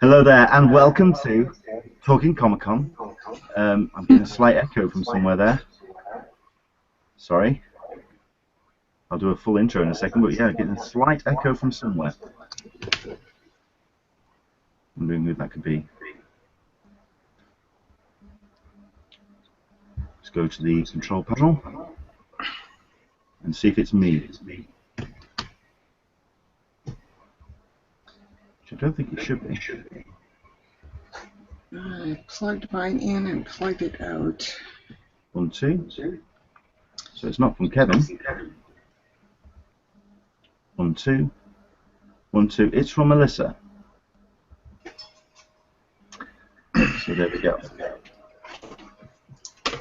Hello there, and welcome to Talking Comic-Con. I'm getting a slight echo from somewhere there. Sorry. I'll do a full intro in a second, but yeah, getting a slight echo from somewhere. I'm wondering who that could be. Let's go to the control panel and see if it's me. I don't think it should be. I plugged mine in and plugged it out. 1, 2. So it's not from Kevin. 1, 2. 1, 2. It's from Alyssa. So there we go.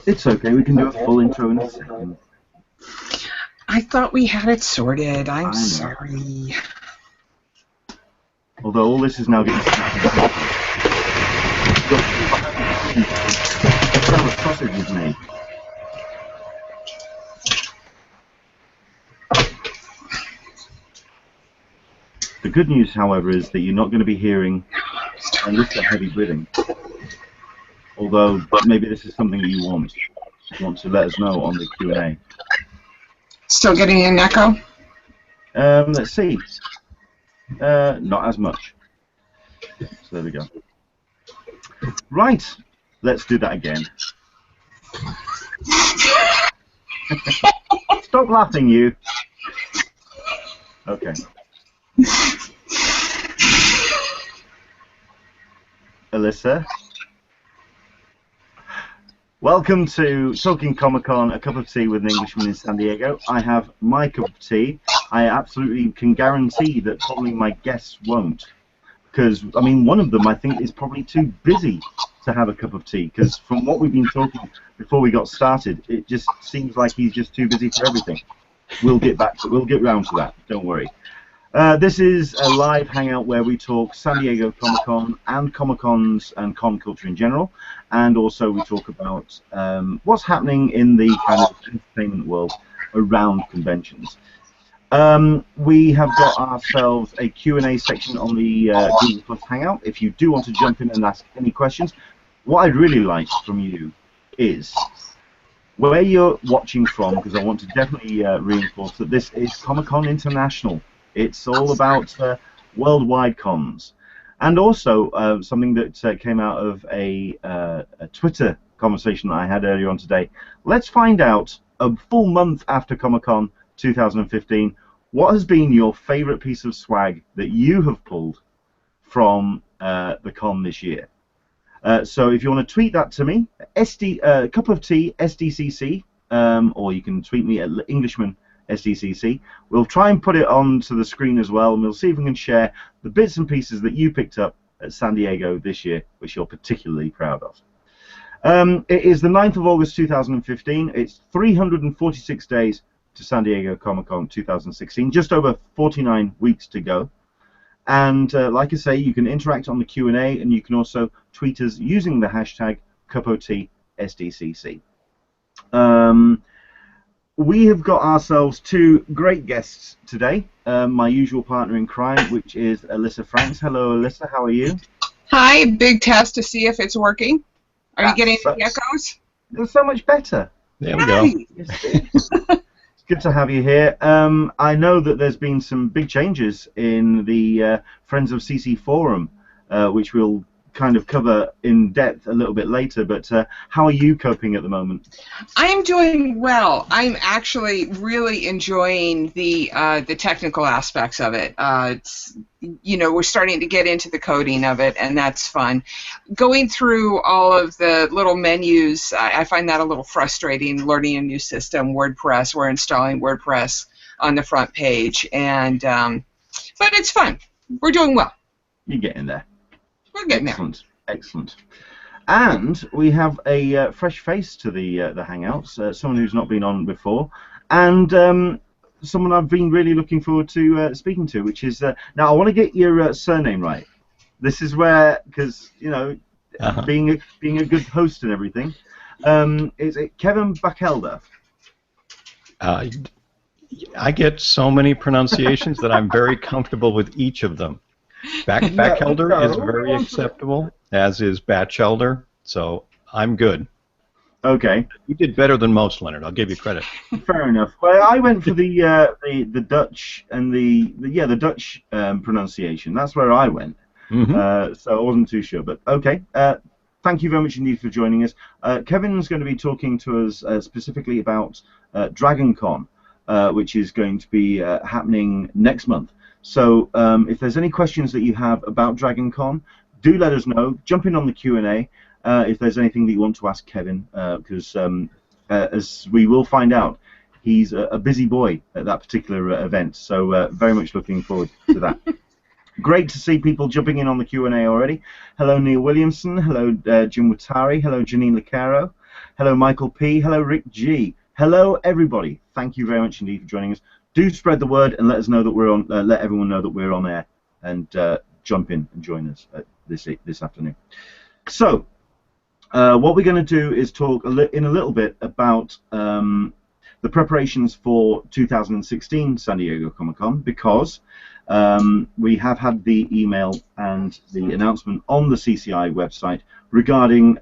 It's okay. We can do a full intro in a second. I thought we had it sorted. I'm sorry. Although all this is now getting sausage is made. The good news, however, is that you're not going to be hearing Alyssa heavy breathing. Although maybe this is something that you want to let us know on the Q&A. Still getting an echo? Let's see. Not as much. So there we go. Right, let's do that again. Stop laughing, you. Okay. Alyssa. Welcome to Talking Comic-Con, a cup of tea with an Englishman in San Diego. I have my cup of tea. I absolutely can guarantee that probably my guests won't. Because, I mean, one of them, I think, is probably too busy to have a cup of tea. Because from what we've been talking before we got started, it just seems like he's just too busy for everything. We'll get round to that, don't worry. This is a live hangout where we talk San Diego Comic-Con and Comic-Cons and con culture in general, and also we talk about what's happening in the kind of entertainment world around conventions. We have got ourselves a Q&A section on the Google Plus Hangout. If you do want to jump in and ask any questions, what I'd really like from you is where you're watching from, because I want to definitely reinforce that this is Comic-Con International. It's all about worldwide cons. And also something that came out of a Twitter conversation that I had earlier on today. Let's find out, a full month after Comic-Con 2015, what has been your favorite piece of swag that you have pulled from the con this year? So if you want to tweet that to me, cup of tea SDCC, or you can tweet me at Englishman SDCC. We'll try and put it onto the screen as well, and we'll see if we can share the bits and pieces that you picked up at San Diego this year, which you're particularly proud of. It is the 9th of August 2015. It's 346 days to San Diego Comic-Con 2016, just over 49 weeks to go. And like I say, you can interact on the Q&A, and you can also tweet us using the hashtag #CupOTSDCC. We have got ourselves two great guests today. My usual partner in crime, which is Alyssa Franks. Hello, Alyssa. How are you? Hi, big test to see if it's working. Are you getting any echoes? It's so much better. There we go. It's good to have you here. I know that there's been some big changes in the Friends of CC forum, which we'll kind of cover in depth a little bit later, but how are you coping at the moment? I'm doing well. I'm actually really enjoying the technical aspects of it. It's, you know, we're starting to get into the coding of it, and that's fun. Going through all of the little menus, I find that a little frustrating, learning a new system, WordPress. We're installing WordPress on the front page, and but it's fun. We're doing well. You're getting there. We're getting Excellent. There. Excellent. And we have a fresh face to the Hangouts, someone who's not been on before, and someone I've been really looking forward to speaking to, which is now I want to get your surname right. This is where, because you know, being a good host and everything, is it Kevin Bachelder? I get so many pronunciations that I'm very comfortable with each of them. Bachelder is No, very acceptable, as is Bachelder, so I'm good. Okay. You did better than most, Leonard. I'll give you credit. Fair enough. Well, I went for the Dutch and the Dutch pronunciation. That's where I went. So I wasn't too sure, but okay. Thank you very much indeed for joining us. Kevin's going to be talking to us specifically about Dragon Con, which is going to be happening next month. So if there's any questions that you have about Dragon Con, do let us know. Jump in on the Q&A if there's anything that you want to ask Kevin, because as we will find out, he's a busy boy at that particular event. So very much looking forward to that. Great to see people jumping in on the Q&A already. Hello, Neil Williamson. Hello, Jim Watari. Hello, Janine Lecaro. Hello, Michael P. Hello, Rick G. Hello, everybody. Thank you very much indeed for joining us. Do spread the word and let us know that we're on. Let everyone know that we're on air, and jump in and join us this afternoon. So, what we're going to do is talk in a little bit about the preparations for 2016 San Diego Comic-Con, because we have had the email and the announcement on the CCI website regarding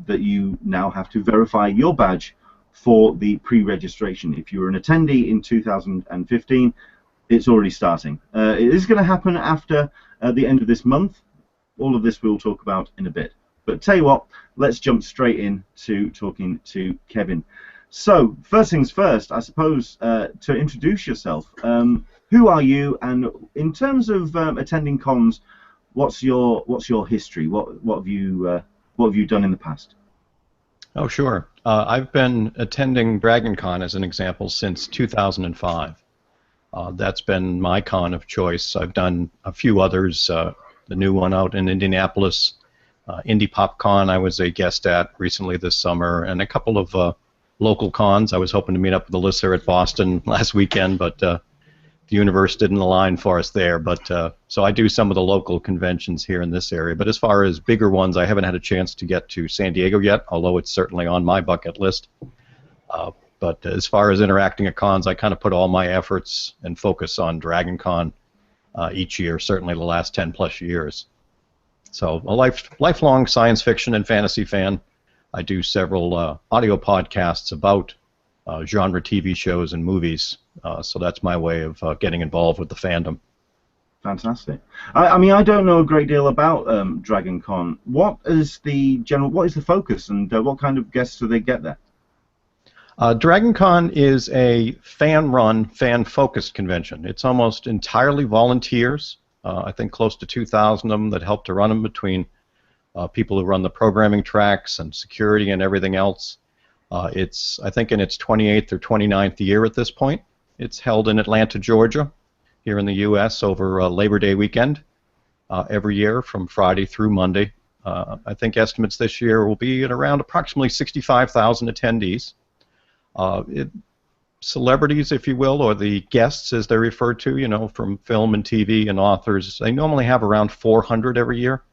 that you now have to verify your badge for the pre-registration. If you were an attendee in 2015, it's already starting. It is going to happen after the end of this month. All of this we'll talk about in a bit. But tell you what, let's jump straight in to talking to Kevin. So, first things first, I suppose, to introduce yourself. Who are you, and in terms of attending cons, what's your history? What have you done in the past? Oh, sure. I've been attending Dragon Con, as an example, since 2005. That's been my con of choice. I've done a few others. The new one out in Indianapolis, Indie Pop Con, I was a guest at recently this summer, and a couple of local cons. I was hoping to meet up with Alyssa at Boston last weekend, but the universe didn't align for us there. But so I do some of the local conventions here in this area. But as far as bigger ones, I haven't had a chance to get to San Diego yet, although it's certainly on my bucket list. But as far as interacting at cons, I kind of put all my efforts and focus on Dragon Con each year, certainly the last 10+ years. So a lifelong science fiction and fantasy fan. I do several audio podcasts about genre TV shows and movies, so that's my way of getting involved with the fandom. Fantastic. I mean, I don't know a great deal about Dragon Con. What is the focus, and what kind of guests do they get there? Dragon Con is a fan-run, fan-focused convention. It's almost entirely volunteers. I think close to 2,000 of them that help to run them, between people who run the programming tracks and security and everything else. It's, I think, in its 28th or 29th year at this point. It's held in Atlanta, Georgia, here in the U.S. over Labor Day weekend every year from Friday through Monday. I think estimates this year will be at around approximately 65,000 attendees. Celebrities, if you will, or the guests as they're referred to, you know, from film and TV and authors, they normally have around 400 every year.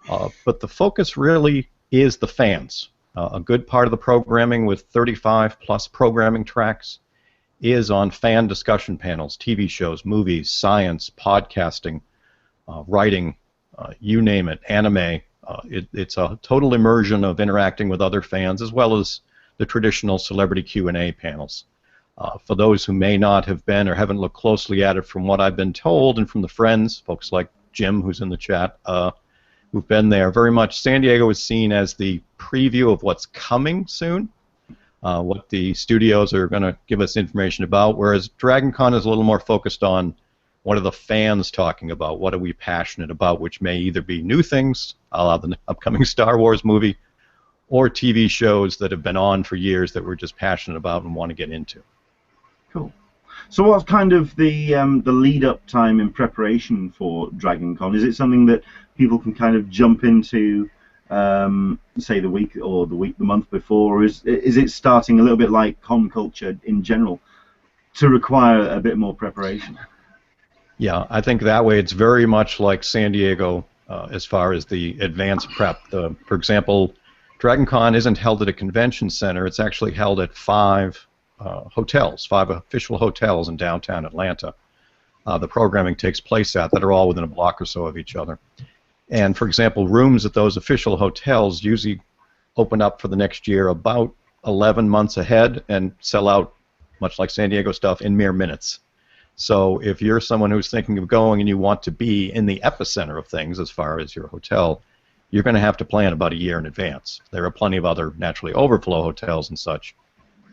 But the focus really is the fans. A good part of the programming, with 35+ programming tracks, is on fan discussion panels, TV shows, movies, science, podcasting, writing, you name it, anime. It's a total immersion of interacting with other fans, as well as the traditional celebrity Q&A panels. For those who may not have been or haven't looked closely at it, from what I've been told and from the friends, folks like Jim, who's in the chat, who've been there, very much San Diego is seen as the preview of what's coming soon, what the studios are going to give us information about, whereas Dragon Con is a little more focused on what are the fans talking about, what are we passionate about, which may either be new things, a la the upcoming Star Wars movie, or TV shows that have been on for years that we're just passionate about and want to get into. Cool. So what's kind of the lead-up time in preparation for Dragon Con? Is it something that people can kind of jump into, say the week or the month before, or is it starting a little bit like con culture in general to require a bit more preparation? Yeah, I think that way it's very much like San Diego as far as the advanced prep. For example, Dragon Con isn't held at a convention center. It's actually held at 5 hotels, 5 official hotels in downtown Atlanta. the programming takes place at that are all within a block or so of each other. And, for example, rooms at those official hotels usually open up for the next year about 11 months ahead and sell out, much like San Diego stuff, in mere minutes. So if you're someone who's thinking of going and you want to be in the epicenter of things as far as your hotel, you're going to have to plan about a year in advance. There are plenty of other naturally overflow hotels and such,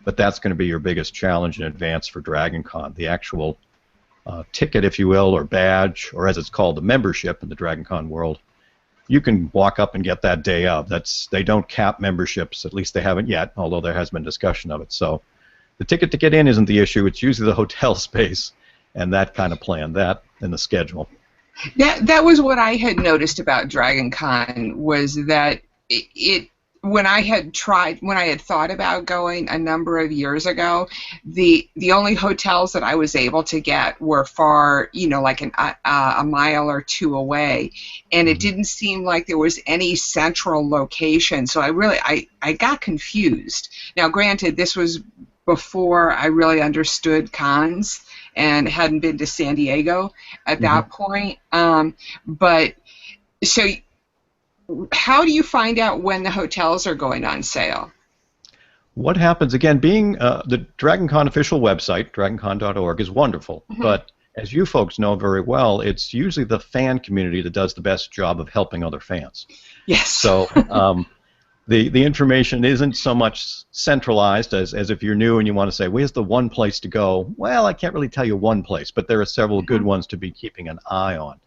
but that's going to be your biggest challenge in advance for Dragon Con. The actual ticket, if you will, or badge, or as it's called, the membership in the Dragon Con world, you can walk up and get that day of. They don't cap memberships, at least they haven't yet, although there has been discussion of it. So the ticket to get in isn't the issue. It's usually the hotel space and that kind of plan, that and the schedule. That was what I had noticed about Dragon Con, was that when I had thought about going a number of years ago, the only hotels that I was able to get were far, like a mile or two away, and it didn't seem like there was any central location. So I got confused. Now, granted, this was before I really understood cons and hadn't been to San Diego at that point. But so, how do you find out when the hotels are going on sale? What happens, again, being the Dragon Con official website, dragoncon.org, is wonderful, but as you folks know very well, it's usually the fan community that does the best job of helping other fans. Yes. So the information isn't so much centralized as if you're new and you want to say, where's the one place to go? Well, I can't really tell you one place, but there are several good ones to be keeping an eye on.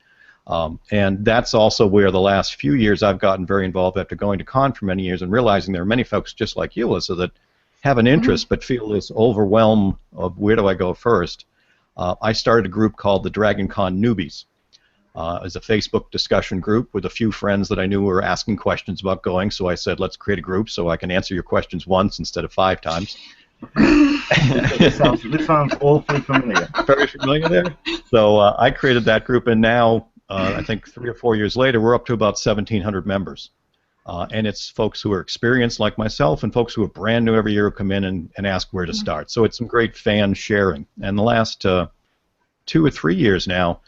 And that's also where the last few years I've gotten very involved after going to con for many years and realizing there are many folks just like you, Alyssa, that have an interest but feel this overwhelm of where do I go first. I started a group called the Dragon Con Newbies. As a Facebook discussion group with a few friends that I knew were asking questions about going, so I said, let's create a group so I can answer your questions once instead of 5 times. This sounds awfully familiar. Very familiar there? So I created that group, and now, I think 3 or 4 years later, we're up to about 1,700 members. And it's folks who are experienced like myself and folks who are brand new every year who come in and ask where to start. So it's some great fan sharing. And the last 2 or 3 years now,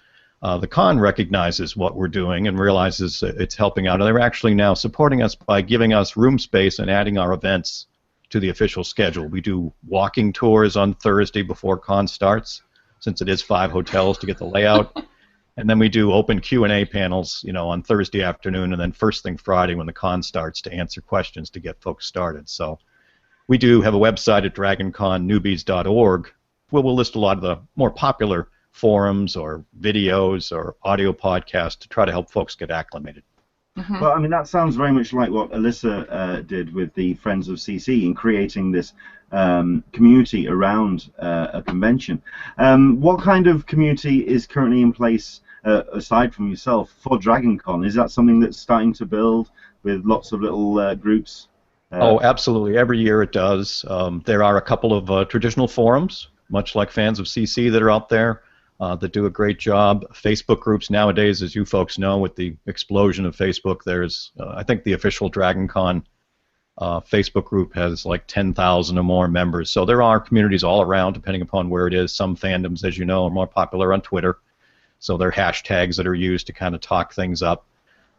the con recognizes what we're doing and realizes it's helping out. And they're actually now supporting us by giving us room space and adding our events to the official schedule. We do walking tours on Thursday before con starts, since it is 5 hotels to get the layout. And then we do open Q&A panels, on Thursday afternoon, and then first thing Friday when the con starts to answer questions to get folks started. So we do have a website at dragonconnewbies.org where we'll list a lot of the more popular forums or videos or audio podcasts to try to help folks get acclimated. Well, I mean, that sounds very much like what Alyssa did with the Friends of CC in creating this community around a convention. What kind of community is currently in place, aside from yourself, for Dragon Con? Is that something that's starting to build with lots of little groups? Oh, absolutely. Every year it does. There are a couple of traditional forums, much like Fans of CC, that are out there. That do a great job. Facebook groups nowadays, as you folks know, with the explosion of Facebook, there's, I think the official Dragon Con Facebook group has like 10,000 or more members. So there are communities all around, depending upon where it is. Some fandoms, as you know, are more popular on Twitter. So there are hashtags that are used to kind of talk things up.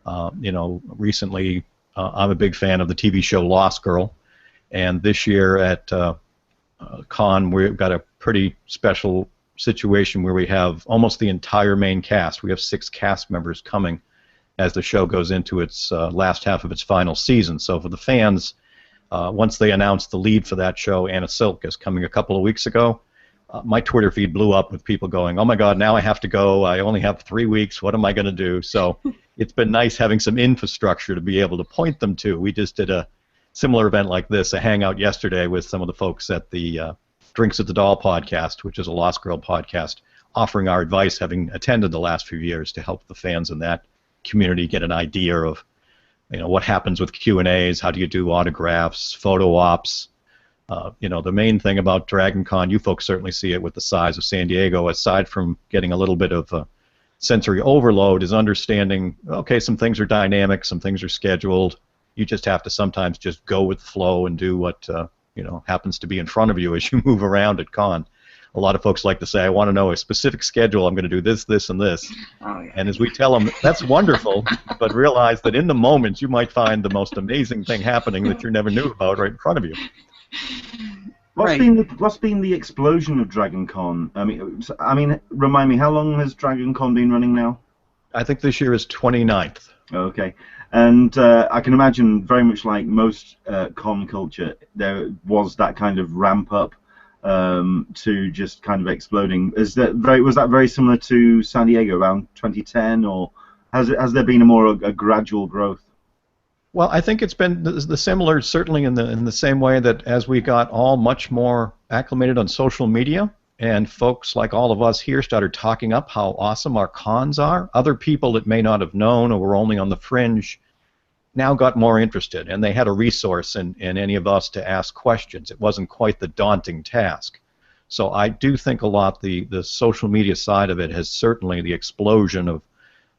Recently, I'm a big fan of the TV show Lost Girl. And this year at Con, we've got a pretty special situation where we have almost the entire main cast. We have 6 cast members coming as the show goes into its last half of its final season. So for the fans, once they announced the lead for that show, Anna Silk, is coming a couple of weeks ago, my Twitter feed blew up with people going, oh my God, now I have to go. I only have 3 weeks. What am I going to do? So it's been nice having some infrastructure to be able to point them to. We just did a similar event like this, a hangout yesterday with some of the folks at the Drinks at the Doll podcast, which is a Lost Girl podcast, offering our advice, having attended the last few years, to help the fans in that community get an idea of, what happens with Q&As, how do you do autographs, photo ops. The main thing about Dragon Con, you folks certainly see it with the size of San Diego, aside from getting a little bit of sensory overload, is understanding, okay, some things are dynamic, some things are scheduled. You just have to sometimes just go with the flow and do what happens to be in front of you as you move around at con. a lot of folks like to say, I want to know a specific schedule. I'm going to do this, this, and this. Oh, yeah. And as we tell them, that's wonderful, but realize that in the moment you might find the most amazing thing happening that you never knew about right in front of you. What's been the explosion of Dragon Con? I mean, remind me, how long has Dragon Con been running now? I think this year is 29th. Okay. And I can imagine, very much like most con culture, there was that kind of ramp up to just kind of exploding. Was that very similar to San Diego around 2010, or has there been a gradual growth? Well, I think it's been the similar, certainly in the same way that as we got all much more acclimated on social media, and folks like all of us here started talking up how awesome our cons are, other people that may not have known or were only on the fringe now got more interested, and they had a resource in any of us to ask questions. It wasn't quite the daunting task. So I do think a lot the social media side of it has certainly, the explosion of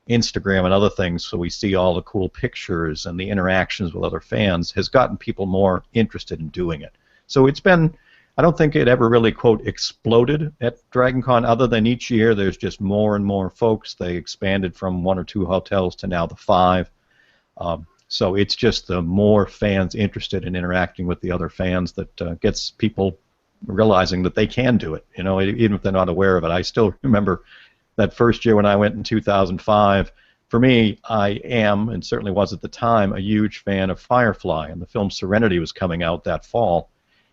Instagram and other things, so we see all the cool pictures and the interactions with other fans, has gotten people more interested in doing it. So it's been, I don't think it ever really, quote, exploded at Dragon Con, other than each year there's just more and more folks. They expanded from 1 or 2 hotels to now the 5. So it's just the more fans interested in interacting with the other fans that gets people realizing that they can do it, you know, even if they're not aware of it. I still remember that first year when I went in 2005. For me, I am, and certainly was at the time, a huge fan of Firefly, and the film Serenity was coming out that fall,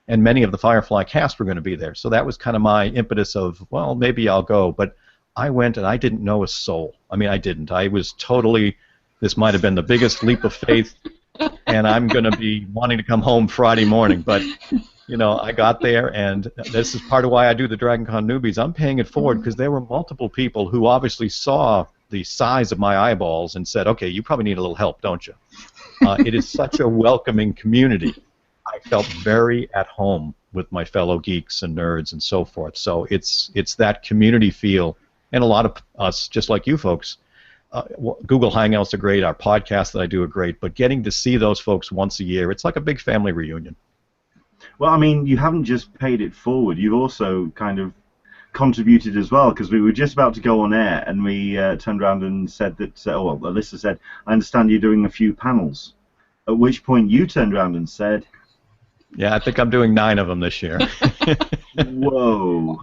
and many of the Firefly cast were going to be there. So that was kind of my impetus of, well, maybe I'll go. But I went and I didn't know a soul. I mean, I didn't. I was totally, this might have been the biggest leap of faith, and I'm going to be wanting to come home Friday morning. But, you know, I got there, and this is part of why I do the Dragon Con Newbies. I'm paying it forward because there were multiple people who obviously saw the size of my eyeballs and said, okay, you probably need a little help, don't you? It is such a welcoming community. I felt very at home with my fellow geeks and nerds and so forth. So it's that community feel, and a lot of us, just like you folks, Google Hangouts are great, our podcasts that I do are great, but getting to see those folks once a year, it's like a big family reunion. Well, I mean, you haven't just paid it forward, you've also kind of contributed as well, because we were just about to go on air, and we turned around and said that, well, Alyssa said, I understand you're doing a few panels, at which point you turned around and said... Yeah, I think I'm doing 9 of them this year. Whoa.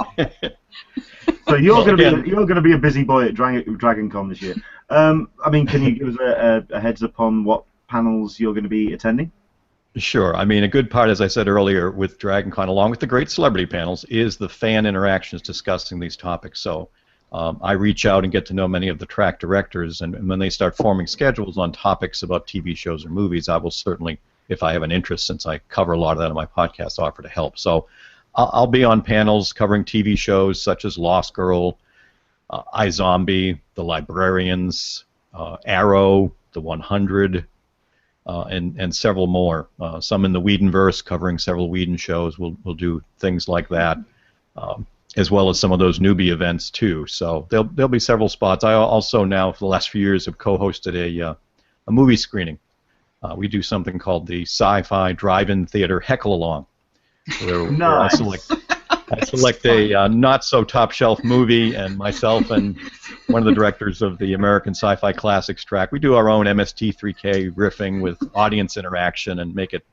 So you're going to be a busy boy at Dragon Con this year. I mean, can you give us a heads up on what panels you're going to be attending? Sure. I mean, a good part, as I said earlier, with Dragon Con, along with the great celebrity panels, is the fan interactions discussing these topics. So I reach out and get to know many of the track directors, and when they start forming schedules on topics about TV shows or movies, I will certainly, if I have an interest, since I cover a lot of that on my podcast, offer to help. So I'll be on panels covering TV shows such as Lost Girl, iZombie, The Librarians, Arrow, The 100, and several more. Some in the Whedonverse, covering several Whedon shows. We'll do things like that, as well as some of those newbie events too. So there'll be several spots. I also now, for the last few years, have co-hosted a movie screening. We do something called the Sci-Fi Drive-In Theater Heckle-Along. Nice. I select a not-so-top-shelf movie, and myself and one of the directors of the American Sci-Fi Classics track, we do our own MST3K riffing with audience interaction and make it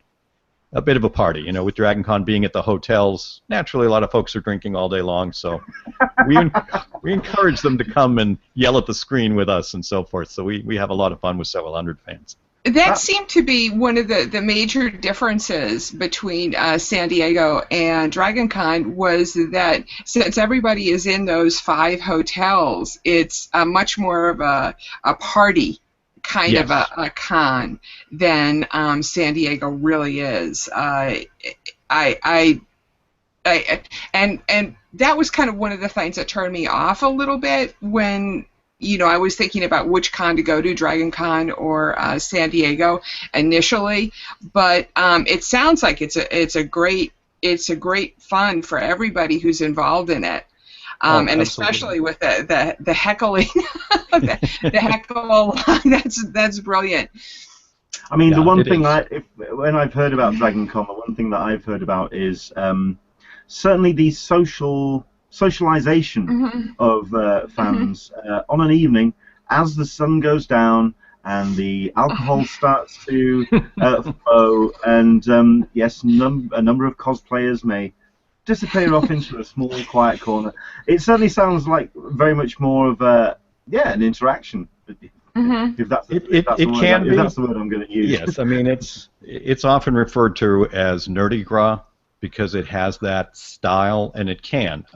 a bit of a party. You know, with Dragon Con being at the hotels, naturally a lot of folks are drinking all day long, so we encourage them to come and yell at the screen with us and so forth. So we have a lot of fun with several hundred fans. That seemed to be one of the major differences between San Diego and Dragon Con, was that since everybody is in those 5 hotels, it's much more of a party kind of a con than San Diego really is. And that was kind of one of the things that turned me off a little bit when, you know, I was thinking about which con to go to, Dragon Con or San Diego initially, but it sounds like it's a great fun for everybody who's involved in it, and especially with the heckling, the heckle. That's brilliant. I mean, the one thing when I've heard about Dragon Con, the one thing that I've heard about is certainly these social socialization of fans on an evening as the sun goes down and the alcohol starts to flow, and yes, a number of cosplayers may disappear off into a small, quiet corner. It certainly sounds like very much more of an interaction. If that's the word I'm going to use. Yes, I mean it's often referred to as nerdy gras because it has that style, and it can.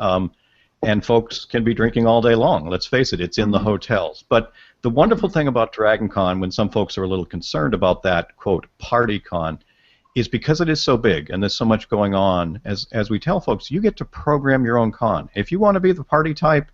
And folks can be drinking all day long. Let's face it, it's in the hotels. But the wonderful thing about Dragon Con, when some folks are a little concerned about that, quote, party con, is because it is so big and there's so much going on, as we tell folks, you get to program your own con. If you want to be the party type,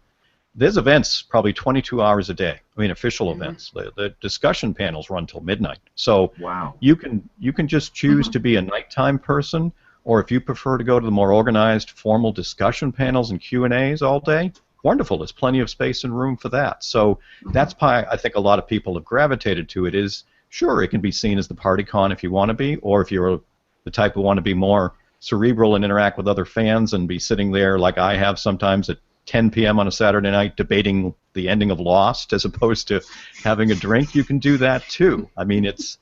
there's events probably 22 hours a day. I mean, official events. The discussion panels run till midnight. So you can just choose to be a nighttime person, or if you prefer to go to the more organized, formal discussion panels and Q&As all day, wonderful. There's plenty of space and room for that. So that's why I think a lot of people have gravitated to it. Is sure, it can be seen as the party con if you want to be, or if you're the type who want to be more cerebral and interact with other fans and be sitting there like I have sometimes at 10 p.m. on a Saturday night debating the ending of Lost as opposed to having a drink, you can do that too. I mean, it's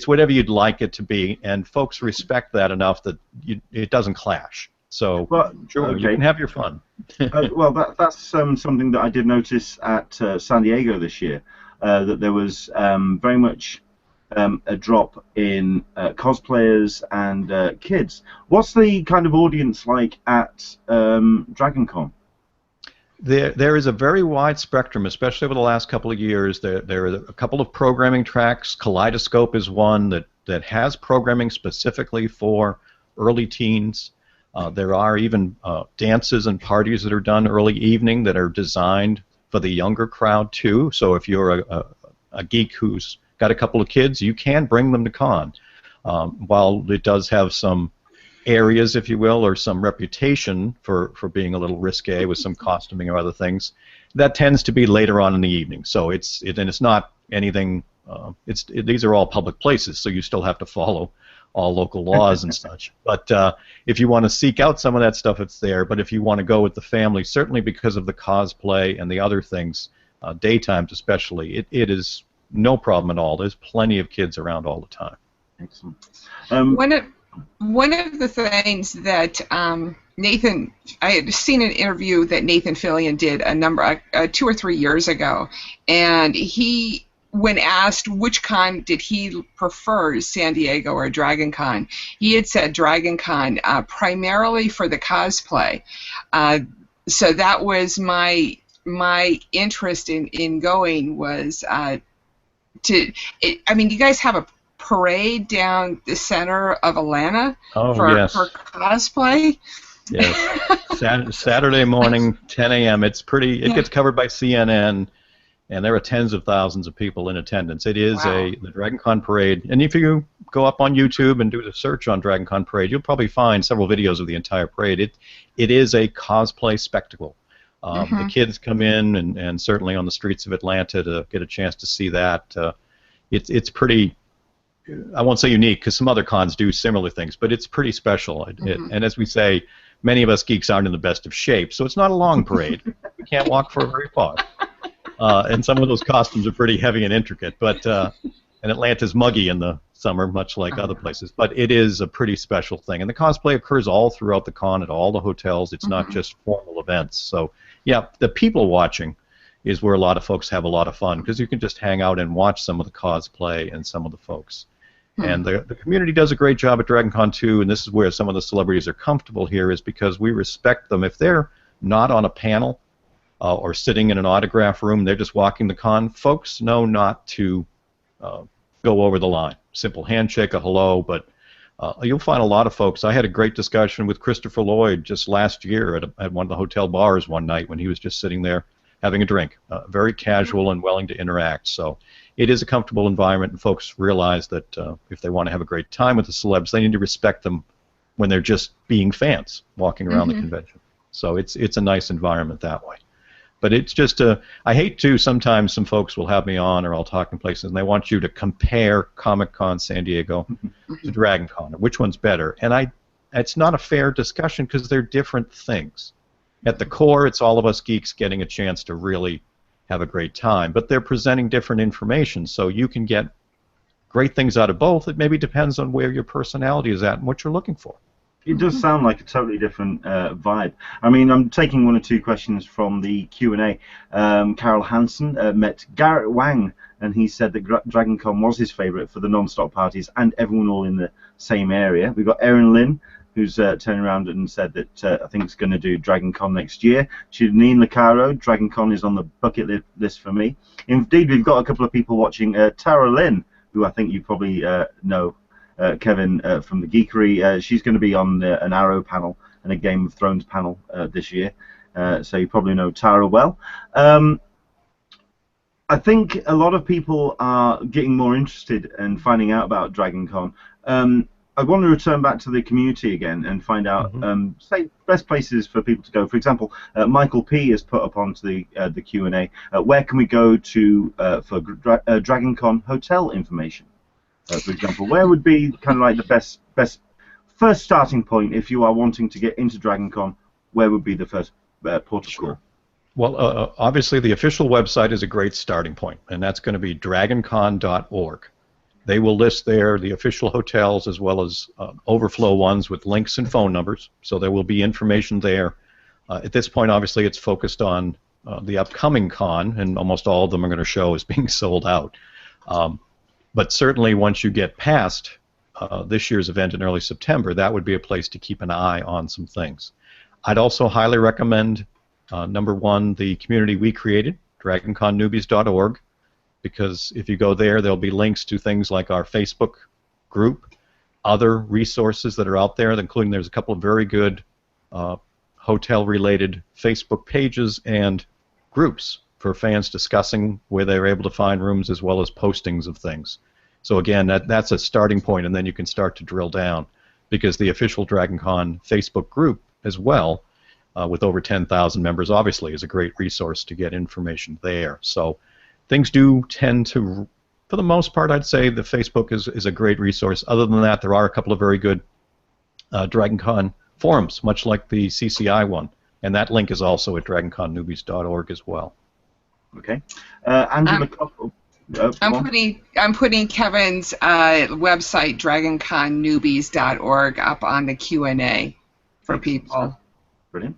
whatever you'd like it to be, and folks respect that enough that it doesn't clash. So sure, you can have your fun. That's something that I did notice at San Diego this year, that there was very much a drop in cosplayers and kids. What's the kind of audience like at Dragon Con? There is a very wide spectrum, especially over the last couple of years. There are a couple of programming tracks. Kaleidoscope is one that has programming specifically for early teens. There are even dances and parties that are done early evening that are designed for the younger crowd too. So if you're a geek who's got a couple of kids, you can bring them to con. While it does have some areas, if you will, or some reputation for being a little risque with some costuming or other things, that tends to be later on in the evening. So it's not anything. These are all public places, so you still have to follow all local laws and such. But if you want to seek out some of that stuff, it's there. But if you want to go with the family, certainly because of the cosplay and the other things, daytimes especially, it is no problem at all. There's plenty of kids around all the time. Excellent. One of the things that Nathan, I had seen an interview that Nathan Fillion did 2 or 3 years ago, and he, when asked which con did he prefer, San Diego or Dragon Con, he had said Dragon Con primarily for the cosplay. So that was my interest in going was I mean, you guys have a parade down the center of Atlanta for cosplay. Yes. Saturday morning, 10 a.m. It gets covered by CNN, and there are tens of thousands of people in attendance. It is the Dragon Con parade, and if you go up on YouTube and do the search on Dragon Con parade, you'll probably find several videos of the entire parade. It is a cosplay spectacle. The kids come in, and certainly on the streets of Atlanta to get a chance to see that. It's pretty, I won't say unique, because some other cons do similar things, but it's pretty special. And as we say, many of us geeks aren't in the best of shape, so it's not a long parade. We can't walk for very far. And some of those costumes are pretty heavy and intricate, but and Atlanta's muggy in the summer, much like other places. But it is a pretty special thing. And the cosplay occurs all throughout the con at all the hotels. It's not just formal events. So, yeah, the people watching is where a lot of folks have a lot of fun, because you can just hang out and watch some of the cosplay and some of the folks. And the community does a great job at Dragon Con too, and this is where some of the celebrities are comfortable here, is because we respect them. If they're not on a panel or sitting in an autograph room, they're just walking the con, folks know not to go over the line. Simple handshake, a hello, but you'll find a lot of folks. I had a great discussion with Christopher Lloyd just last year at one of the hotel bars one night when he was just sitting there having a drink. Very casual and willing to interact. So it is a comfortable environment, and folks realize that if they want to have a great time with the celebs, they need to respect them when they're just being fans walking around the convention. So it's a nice environment that way. But it's just I hate to, sometimes some folks will have me on, or I'll talk in places, and they want you to compare Comic-Con San Diego to Dragon Con, which one's better. And it's not a fair discussion, because they're different things. at the core, it's all of us geeks getting a chance to really have a great time. But they're presenting different information, so you can get great things out of both. It maybe depends on where your personality is at and what you're looking for. It does sound like a totally different vibe. I mean, I'm taking one or two questions from the Q&A. Carol Hansen met Garrett Wang, and he said that Dragon Con was his favourite for the non-stop parties and everyone all in the same area. We've got Erin Lynn, who's turned around and said that I think it's going to do Dragon Con next year. Janine Lecaro, Dragon Con is on the bucket list for me. Indeed, we've got a couple of people watching. Tara Lynn, who I think you probably know, Kevin from the Geekery. She's going to be on an Arrow panel and a Game of Thrones panel this year, so you probably know Tara well. I think a lot of people are getting more interested in finding out about Dragon Con. I want to return back to the community again and find out, say, best places for people to go. For example, Michael P. has put up onto the Q&A, where can we go to for Dragon Con hotel information? For example, where would be kind of like the best first starting point if you are wanting to get into Dragon Con? Where would be the first port of call? Well, obviously the official website is a great starting point, and that's going to be dragoncon.org. They will list there the official hotels as well as overflow ones with links and phone numbers, so there will be information there. At this point, obviously, it's focused on the upcoming con, and almost all of them are going to show as being sold out. But certainly once you get past this year's event in early September, that would be a place to keep an eye on some things. I'd also highly recommend, number one, the community we created, dragonconnewbies.org, because if you go there, there'll be links to things like our Facebook group, other resources that are out there, including there's a couple of very good hotel-related Facebook pages and groups for fans discussing where they're able to find rooms as well as postings of things. So again, that's a starting point, and then you can start to drill down, because the official Dragon Con Facebook group as well, with over 10,000 members, obviously is a great resource to get information there. So things do tend to, for the most part, I'd say the Facebook is a great resource. Other than that, there are a couple of very good Dragon Con forums, much like the CCI one, and that link is also at dragonconnewbies.org as well. Okay. Angela, I'm putting Kevin's website, dragonconnewbies.org, up on the Q&A for people. Brilliant.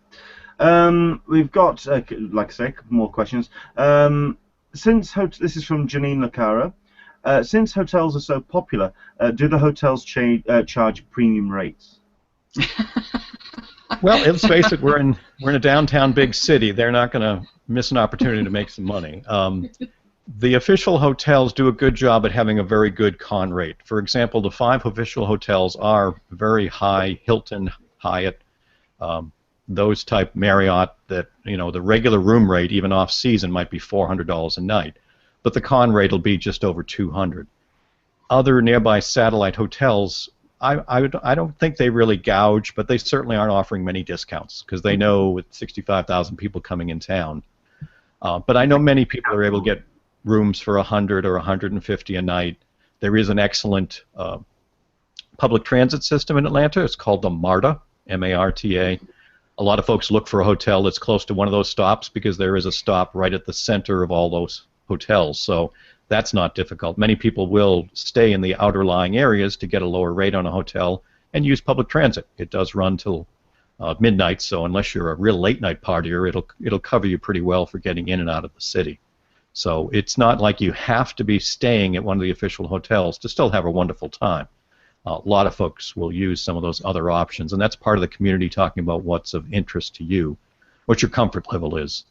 We've got, like I say, a couple more questions. This is from Janine Lecaro. Since hotels are so popular, do the hotels charge premium rates? Well, let's face it, we're in a downtown big city. They're not going to miss an opportunity to make some money. The official hotels do a good job at having a very good con rate. For example, the 5 official hotels are very high, Hilton, Hyatt, those type Marriott, that, you know, the regular room rate, even off season, might be $400 a night, but the con rate will be just over $200. Other nearby satellite hotels, I don't think they really gouge, but they certainly aren't offering many discounts because they know with 65,000 people coming in town. But I know many people are able to get rooms for $100 or $150 a night. There is an excellent public transit system in Atlanta. It's called the MARTA, M-A-R-T-A. A lot of folks look for a hotel that's close to one of those stops because there is a stop right at the center of all those hotels. So that's not difficult. Many people will stay in the outer lying areas to get a lower rate on a hotel and use public transit. It does run till midnight, so unless you're a real late night partier, it'll cover you pretty well for getting in and out of the city. So it's not like you have to be staying at one of the official hotels to still have a wonderful time. A lot of folks will use some of those other options, and that's part of the community talking about what's of interest to you, what your comfort level is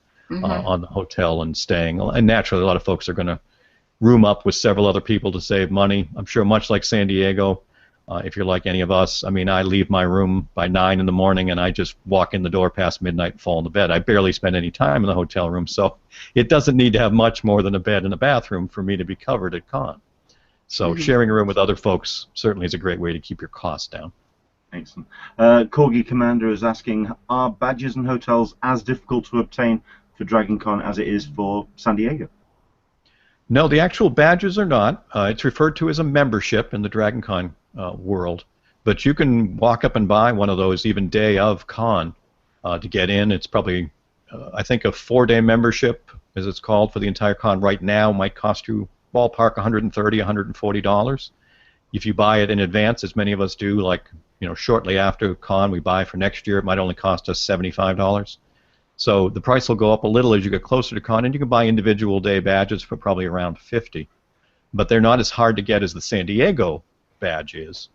on the hotel and staying. And naturally, a lot of folks are going to room up with several other people to save money. I'm sure much like San Diego, if you're like any of us, I mean, I leave my room by 9 in the morning and I just walk in the door past midnight and fall into bed. I barely spend any time in the hotel room, so it doesn't need to have much more than a bed and a bathroom for me to be covered at con. So sharing a room with other folks certainly is a great way to keep your costs down. Excellent. Corgi Commander is asking, are badges and hotels as difficult to obtain for Dragon Con as it is for San Diego? No, the actual badges are not. It's referred to as a membership in the Dragon Con world, but you can walk up and buy one of those even day of con. to get in. It's probably, I think, a 4-day membership, as it's called, for the entire con right now might cost you ballpark $130, $140. If you buy it in advance, as many of us do, like shortly after con we buy for next year, it might only cost us $75. So the price will go up a little as you get closer to con, and you can buy individual day badges for probably around $50. But they're not as hard to get as the San Diego badge is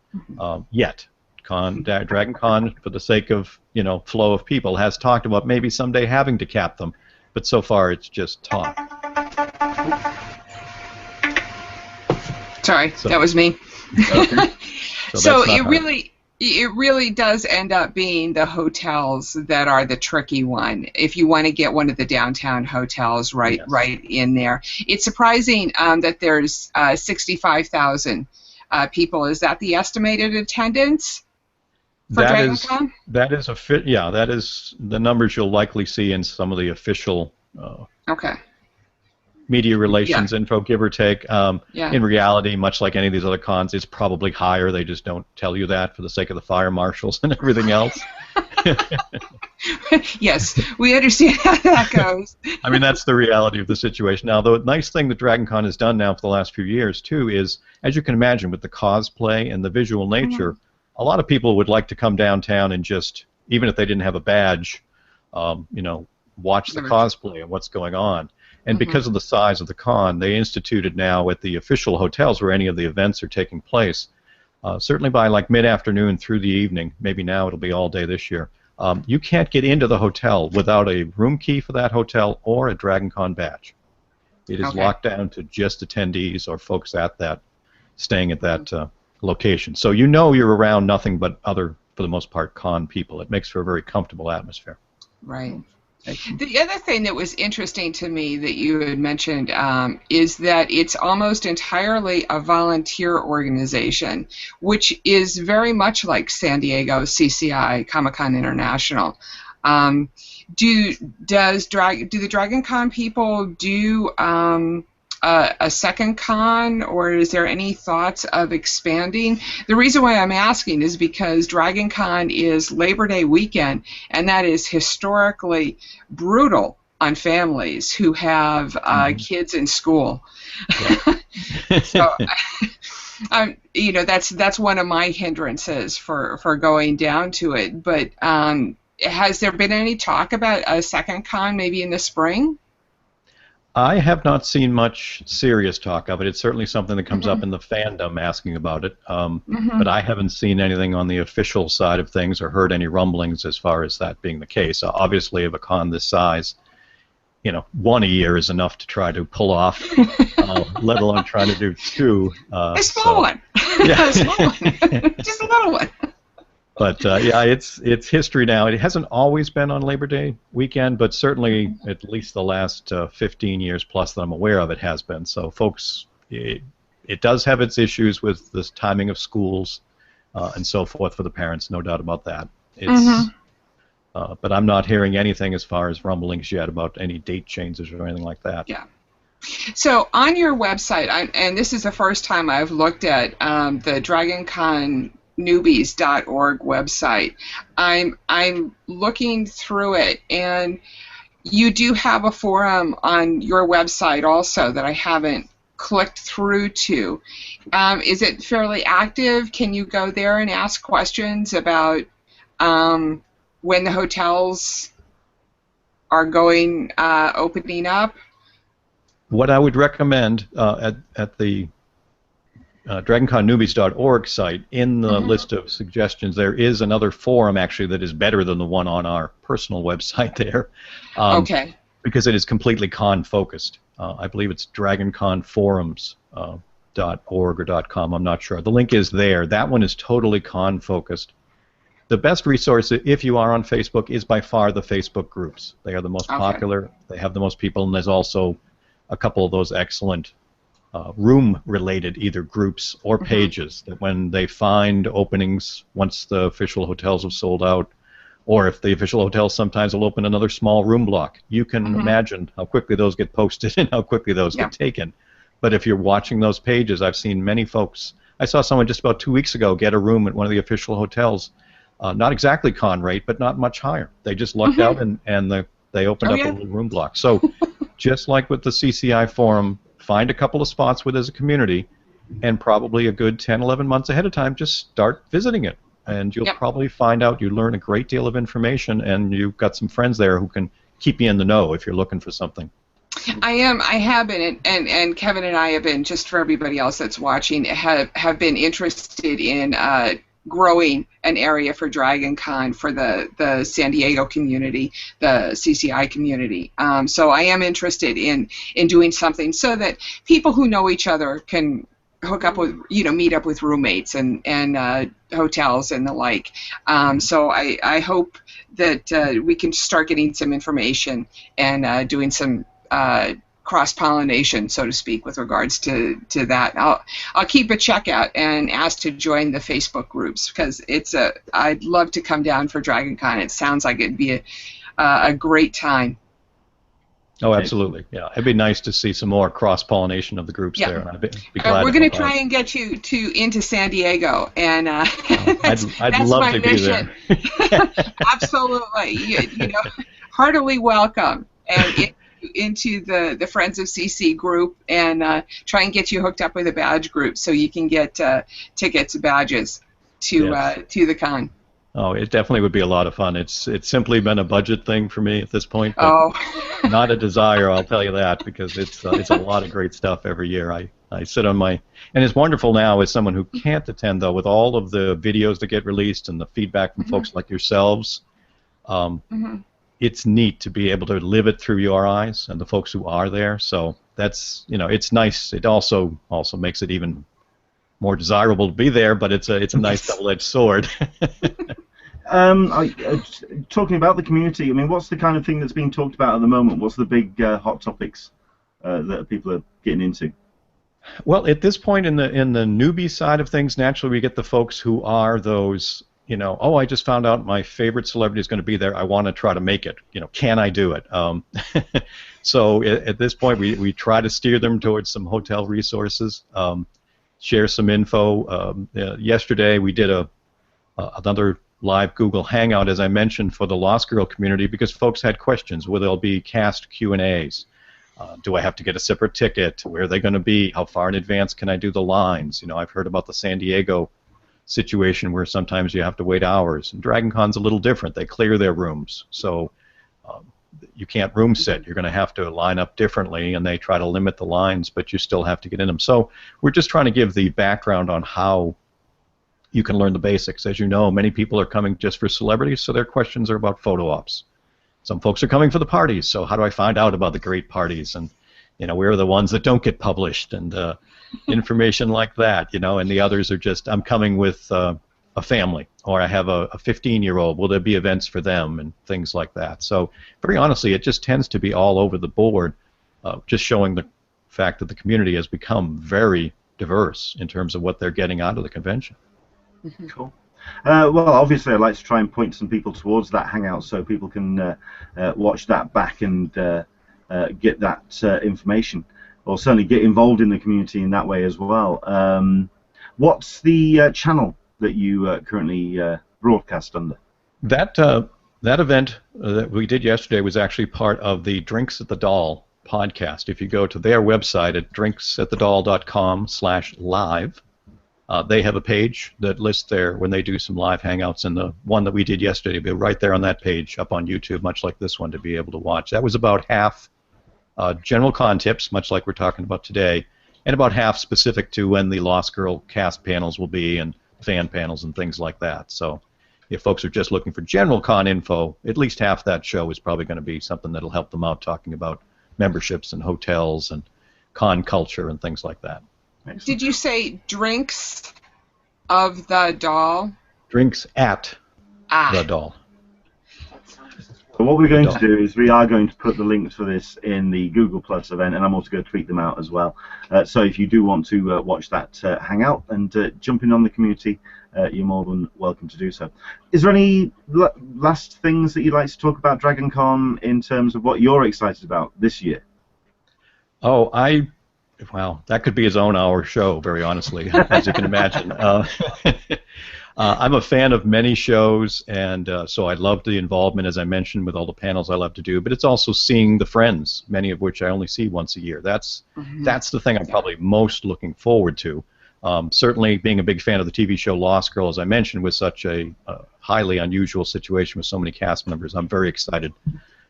yet. Dragon Con, for the sake of flow of people, has talked about maybe someday having to cap them, but so far it's just talk. Sorry, that was me. Okay. So it really does end up being the hotels that are the tricky one. If you want to get one of the downtown hotels right in there, it's surprising that there's 65,000 people. Is that the estimated attendance? That is the numbers you'll likely see in some of the official media relations info, give or take. In reality, much like any of these other cons, it's probably higher. They just don't tell you that for the sake of the fire marshals and everything else. Yes, we understand how that goes. I mean, that's the reality of the situation. Now, the nice thing that Dragon Con has done now for the last few years, too, is, as you can imagine, with the cosplay and the visual nature, a lot of people would like to come downtown and just, even if they didn't have a badge, watch the cosplay and what's going on. And because of the size of the con, they instituted now at the official hotels where any of the events are taking place, certainly by like mid-afternoon through the evening, maybe now it'll be all day this year, you can't get into the hotel without a room key for that hotel or a Dragon Con badge. It is locked down to just attendees or folks at that, staying at that location. So you're around nothing but other, for the most part, con people. It makes for a very comfortable atmosphere. Right. The other thing that was interesting to me that you had mentioned is that it's almost entirely a volunteer organization, which is very much like San Diego CCI, Comic-Con International. Do the Dragon Con people do a second con, or is there any thoughts of expanding? The reason why I'm asking is because Dragon Con is Labor Day weekend, and that is historically brutal on families who have kids in school. Yeah. So, that's one of my hindrances for going down to it. But has there been any talk about a second con maybe in the spring? I have not seen much serious talk of it. It's certainly something that comes up in the fandom asking about it, but I haven't seen anything on the official side of things or heard any rumblings as far as that being the case. Obviously, of a con this size, one a year is enough to try to pull off, let alone trying to do two. A small one. Yeah. A small one. Just a little one. But it's history now. It hasn't always been on Labor Day weekend, but certainly at least the last 15 years plus that I'm aware of, it has been. So, folks, it does have its issues with the timing of schools and so forth for the parents, no doubt about that. It's, but I'm not hearing anything as far as rumblings yet about any date changes or anything like that. Yeah. So on your website, and this is the first time I've looked at the DragonCon newbies.org website. I'm looking through it, and you do have a forum on your website also that I haven't clicked through to. Is it fairly active? Can you go there and ask questions about when the hotels are going opening up? What I would recommend at the DragonConNewbies.org site, in the list of suggestions, there is another forum actually that is better than the one on our personal website there. Okay. Because it is completely con-focused. I believe it's DragonConForums.org or .com, I'm not sure. The link is there. That one is totally con-focused. The best resource, if you are on Facebook, is by far the Facebook groups. They are the most popular. They have the most people, and there's also a couple of those excellent room-related either groups or pages that when they find openings once the official hotels have sold out, or if the official hotels sometimes will open another small room block, you can imagine how quickly those get posted and how quickly those get taken. But if you're watching those pages, I've seen many folks. I saw someone just about 2 weeks ago get a room at one of the official hotels Not exactly con rate, but not much higher. They just lucked out and they opened up a little room block. So just like with the CCI forum, find a couple of spots where there's a community, and probably a good 10, 11 months ahead of time, just start visiting it. And you'll probably find out you learn a great deal of information, and you've got some friends there who can keep you in the know if you're looking for something. I have been, and Kevin and I have been, just for everybody else that's watching, have been interested in growing an area for Dragon Con for the San Diego community, the CCI community. So I am interested in doing something so that people who know each other can hook up with, meet up with roommates and hotels and the like. So I hope that we can start getting some information and doing some cross-pollination, so to speak, with regards to that. I'll keep a checkout and ask to join the Facebook groups, because I'd love to come down for Dragon Con. It sounds like it'd be a great time. Oh, absolutely. Yeah, it'd be nice to see some more cross-pollination of the groups there. And I'd be glad we're going to try and get you into San Diego, and I'd love to be there. Absolutely, heartily welcome, and into the Friends of CC group, and try and get you hooked up with a badge group so you can get tickets, badges to the con. Oh, it definitely would be a lot of fun. It's simply been a budget thing for me at this point, but not a desire, I'll tell you that, because it's a lot of great stuff every year. I sit on my, and it's wonderful now as someone who can't attend, though, with all of the videos that get released and the feedback from folks like yourselves. It's neat to be able to live it through your eyes and the folks who are there. So that's, it's nice. It also makes it even more desirable to be there, but it's a nice double-edged sword. Talking about the community, I mean, what's the kind of thing that's being talked about at the moment? What's the big hot topics that people are getting into? Well, at this point in the newbie side of things, naturally we get the folks who are those, I just found out my favorite celebrity is going to be there. I want to try to make it. Can I do it? So at this point, we try to steer them towards some hotel resources, share some info. Yesterday we did another live Google Hangout, as I mentioned, for the Lost Girl community, because folks had questions. Will there be cast Q&As? Do I have to get a separate ticket? Where are they going to be? How far in advance can I do the lines? I've heard about the San Diego situation where sometimes you have to wait hours. And Dragon Con's a little different. They clear their rooms, so you can't room sit. You're going to have to line up differently, and they try to limit the lines, but you still have to get in them. So we're just trying to give the background on how you can learn the basics. As you know, many people are coming just for celebrities, so their questions are about photo ops. Some folks are coming for the parties, so how do I find out about the great parties? And, where are the ones that don't get published? And information like that, and the others are just, I'm coming with a family, or I have a 15-year-old. Will there be events for them and things like that? So very honestly, it just tends to be all over the board, just showing the fact that the community has become very diverse in terms of what they're getting out of the convention. Cool. Well, obviously, I'd like to try and point some people towards that Hangout so people can watch that back and get that information, or certainly get involved in the community in that way as well. What's the channel that you currently broadcast under? That event that we did yesterday was actually part of the Drinks at the Doll podcast. If you go to their website at drinksatthedoll.com/live, they have a page that lists when they do some live hangouts, and the one that we did yesterday will be right there on that page up on YouTube, much like this one, to be able to watch. That was about half general con tips, much like we're talking about today, and about half specific to when the Lost Girl cast panels will be and fan panels and things like that. So if folks are just looking for general con info, at least half that show is probably going to be something that'll help them out, talking about memberships and hotels and con culture and things like that. Excellent. Did you say Drinks of the Doll? Drinks at the Doll. So what we're going to do is we are going to put the links for this in the Google Plus event, and I'm also going to tweet them out as well. So if you do want to watch that Hangout and jump in on the community, you're more than welcome to do so. Is there any last things that you'd like to talk about Dragon Con in terms of what you're excited about this year? Oh, well, that could be his own hour show, very honestly, as you can imagine. I'm a fan of many shows, and so I love the involvement, as I mentioned, with all the panels I love to do. But it's also seeing the friends, many of which I only see once a year. That's the thing I'm probably most looking forward to. Certainly, being a big fan of the TV show Lost Girl, as I mentioned, with such a highly unusual situation with so many cast members, I'm very excited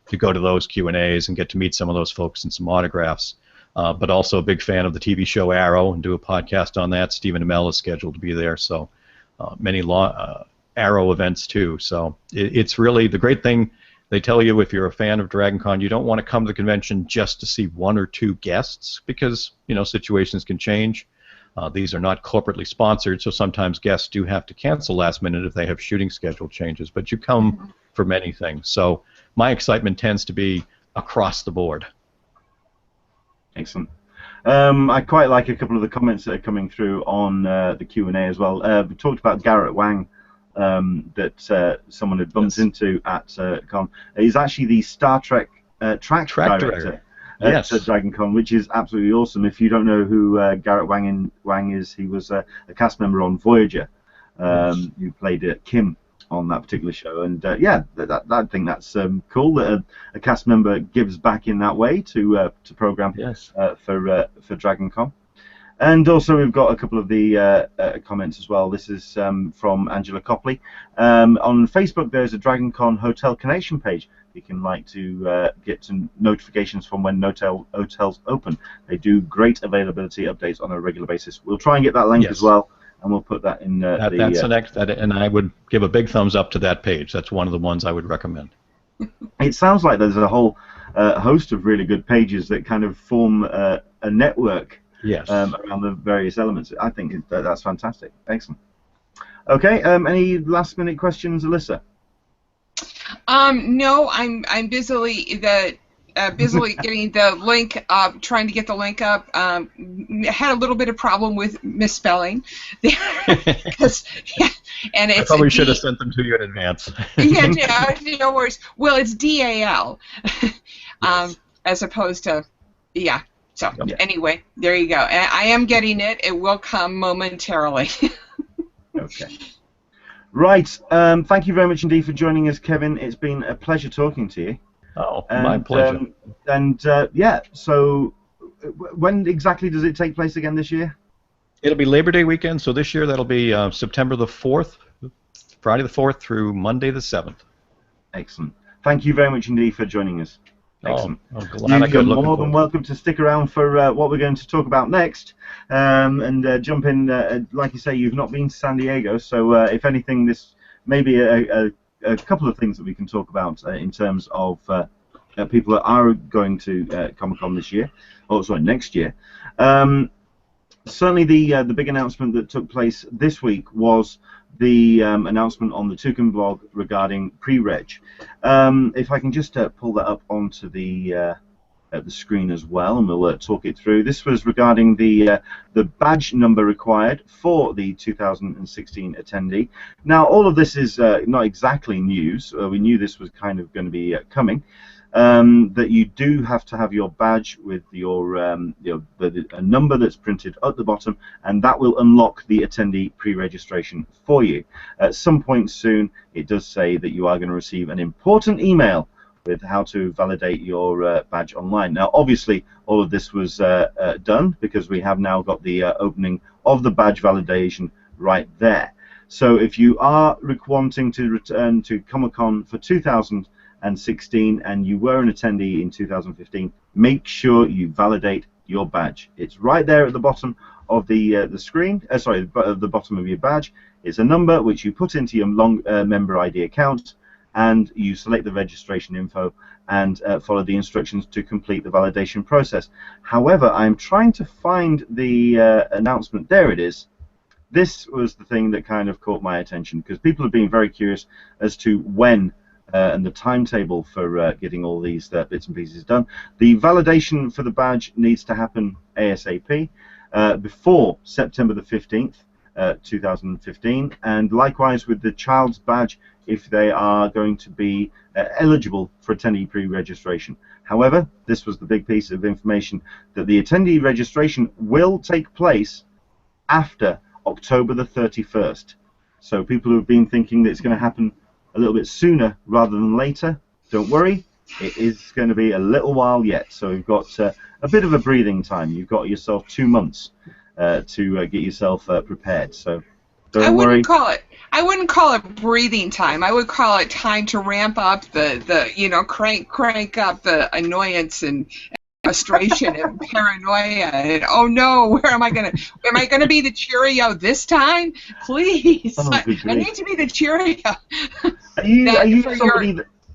to go to those Q&As and get to meet some of those folks and some autographs. But also a big fan of the TV show Arrow and do a podcast on that. Stephen Amell is scheduled to be there, so many Arrow events too. So it's really the great thing. They tell you if you're a fan of Dragon Con, you don't want to come to the convention just to see one or two guests because situations can change. These are not corporately sponsored, so sometimes guests do have to cancel last minute if they have shooting schedule changes. But you come for many things. So my excitement tends to be across the board. Excellent. I quite like a couple of the comments that are coming through on the Q&A as well. We talked about Garrett Wang that someone had bumped into at Con. He's actually the Star Trek track director at Dragon Con, which is absolutely awesome. If you don't know who Garrett Wang is, he was a cast member on Voyager who played Kim on that particular show, and I think that's cool that a cast member gives back in that way to program for Dragon Con. And also we've got a couple of the comments as well. This is from Angela Copley. On Facebook there's a Dragon Con Hotel Connection page. You can get some notifications from when hotels open. They do great availability updates on a regular basis. We'll try and get that link as well, and we'll put that in that's the next, and I would give a big thumbs up to that page. That's one of the ones I would recommend. It sounds like there's a whole host of really good pages that kind of form a network around the various elements. I think that's fantastic. Excellent. Okay, any last minute questions, Alyssa? No, I'm busily getting the link up, trying to get the link up. Had a little bit of problem with misspelling, and it's I probably should have sent them to you in advance. No worries. Well, it's DAL, as opposed to So anyway, there you go. I am getting it. It will come momentarily. Okay. Right. Thank you very much indeed for joining us, Kevin. It's been a pleasure talking to you. Oh, my pleasure. So when exactly does it take place again this year? It'll be Labor Day weekend, so this year that'll be September the 4th, Friday the 4th through Monday the 7th. Excellent. Thank you very much indeed for joining us. Excellent. You're more than welcome to stick around for what we're going to talk about next, and jump in. Like you say, you've not been to San Diego, so if anything, this may be a couple of things that we can talk about in terms of people that are going to Comic-Con this year, next year. Certainly, the big announcement that took place this week was the announcement on the TALKIN blog regarding pre-reg. If I can just pull that up onto the screen as well, and we'll talk it through. This was regarding the badge number required for the 2016 attendee. Now, all of this is not exactly news. We knew this was kind of going to be coming. That you do have to have your badge with your a number that's printed at the bottom, and that will unlock the attendee pre-registration for you. At some point soon, it does say that you are going to receive an important email with how to validate your badge online. Now, obviously, all of this was done because we have now got the opening of the badge validation right there. So if you are wanting to return to Comic-Con for 2016 and you were an attendee in 2015, make sure you validate your badge. It's right there at the bottom of the screen. At the bottom of your badge. It's a number which you put into your member ID account, and you select the registration info and follow the instructions to complete the validation process. However, I'm trying to find the announcement. There it is. This was the thing that kind of caught my attention because people have been very curious as to when and the timetable for getting all these bits and pieces done. The validation for the badge needs to happen ASAP before September the 15th, 2015, and likewise with the child's badge if they are going to be eligible for attendee pre-registration. However, this was the big piece of information, that the attendee registration will take place after October the 31st. So people who have been thinking that it's going to happen a little bit sooner rather than later, don't worry. It is going to be a little while yet. So you've got a bit of a breathing time. You've got yourself 2 months to get yourself prepared. So don't worry. I wouldn't call it breathing time. I would call it time to ramp up the crank up the annoyance and frustration and paranoia and oh no, am I gonna be the Cheerio this time? Please, I need to be the Cheerio. Are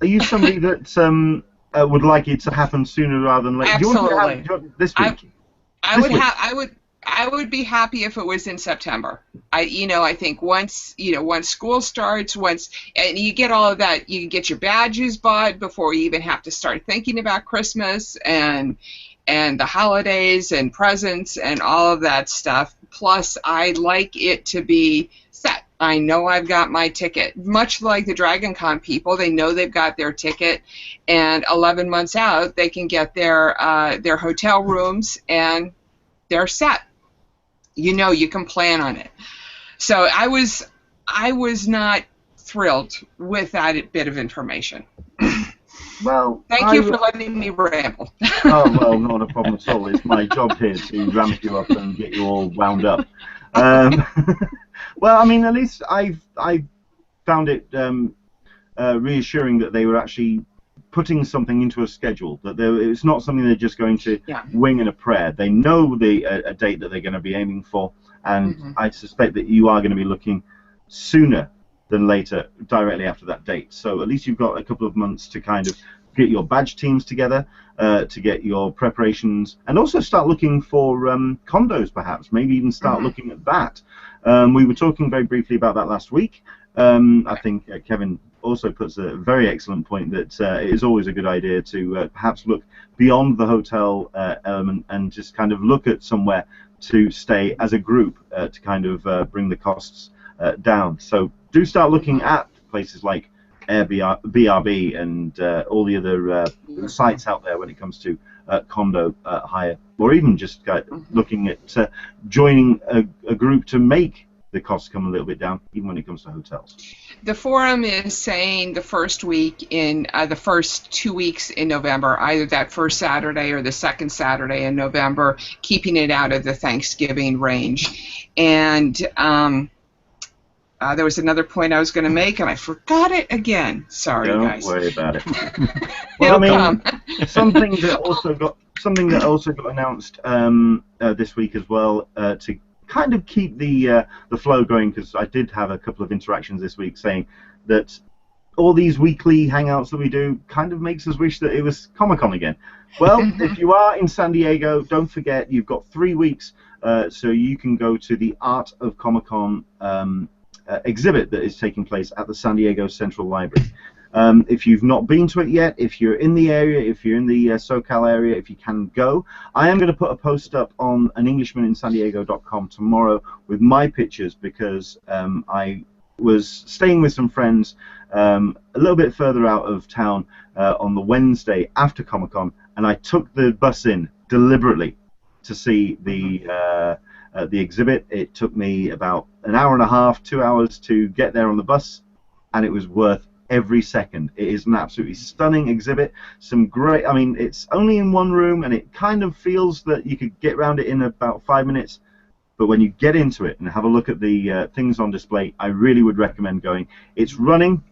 you somebody that would like it to happen sooner rather than later? Absolutely. This week. I would be happy if it was in September. I think once school starts, and you get all of that, you get your badges bought before you even have to start thinking about Christmas and the holidays and presents and all of that stuff. Plus, I'd like it to be set. I know I've got my ticket. Much like the Dragon Con people, they know they've got their ticket, and 11 months out, they can get their hotel rooms and they're set. You can plan on it. So I was not thrilled with that bit of information. Well, thank you for letting me ramble. Oh, well, not a problem at all. It's my job here to ramp you up and get you all wound up. Well, I mean, at least I found it reassuring that they were actually putting something into a schedule, that it's not something they're just going to wing in a prayer. They know a date that they're going to be aiming for, and I suspect that you are going to be looking sooner than later, directly after that date. So at least you've got a couple of months to kind of get your badge teams together, to get your preparations, and also start looking for condos, perhaps. Maybe even start looking at that. We were talking very briefly about that last week. I think Kevin also puts a very excellent point that it is always a good idea to perhaps look beyond the hotel element and just kind of look at somewhere to stay as a group to kind of bring the costs down. So do start looking at places like BRB and all the other sites out there when it comes to condo hire, or even just looking at joining a group to make the costs come a little bit down, even when it comes to hotels. The forum is saying the first 2 weeks in November, either that first Saturday or the second Saturday in November, keeping it out of the Thanksgiving range. And there was another point I was going to make, and I forgot it again. Sorry, guys. Don't worry about it. Well, something that also got announced this week as well to kind of keep the flow going, because I did have a couple of interactions this week saying that all these weekly hangouts that we do kind of makes us wish that it was Comic-Con again. Well, if you are in San Diego, don't forget you've got 3 weeks so you can go to the Art of Comic-Con exhibit that is taking place at the San Diego Central Library. If you've not been to it yet, if you're in the area, if you're in the SoCal area, if you can go, I am going to put a post up on an Englishman-in-San-Diego.com tomorrow with my pictures, because I was staying with some friends a little bit further out of town on the Wednesday after Comic-Con, and I took the bus in deliberately to see the exhibit. It took me about an hour and a half, 2 hours to get there on the bus, and it was worth every second. It is an absolutely stunning exhibit. Some great, I mean, it's only in one room, and it kind of feels that you could get around it in about 5 minutes, but when you get into it and have a look at the things on display, I really would recommend going. It's running.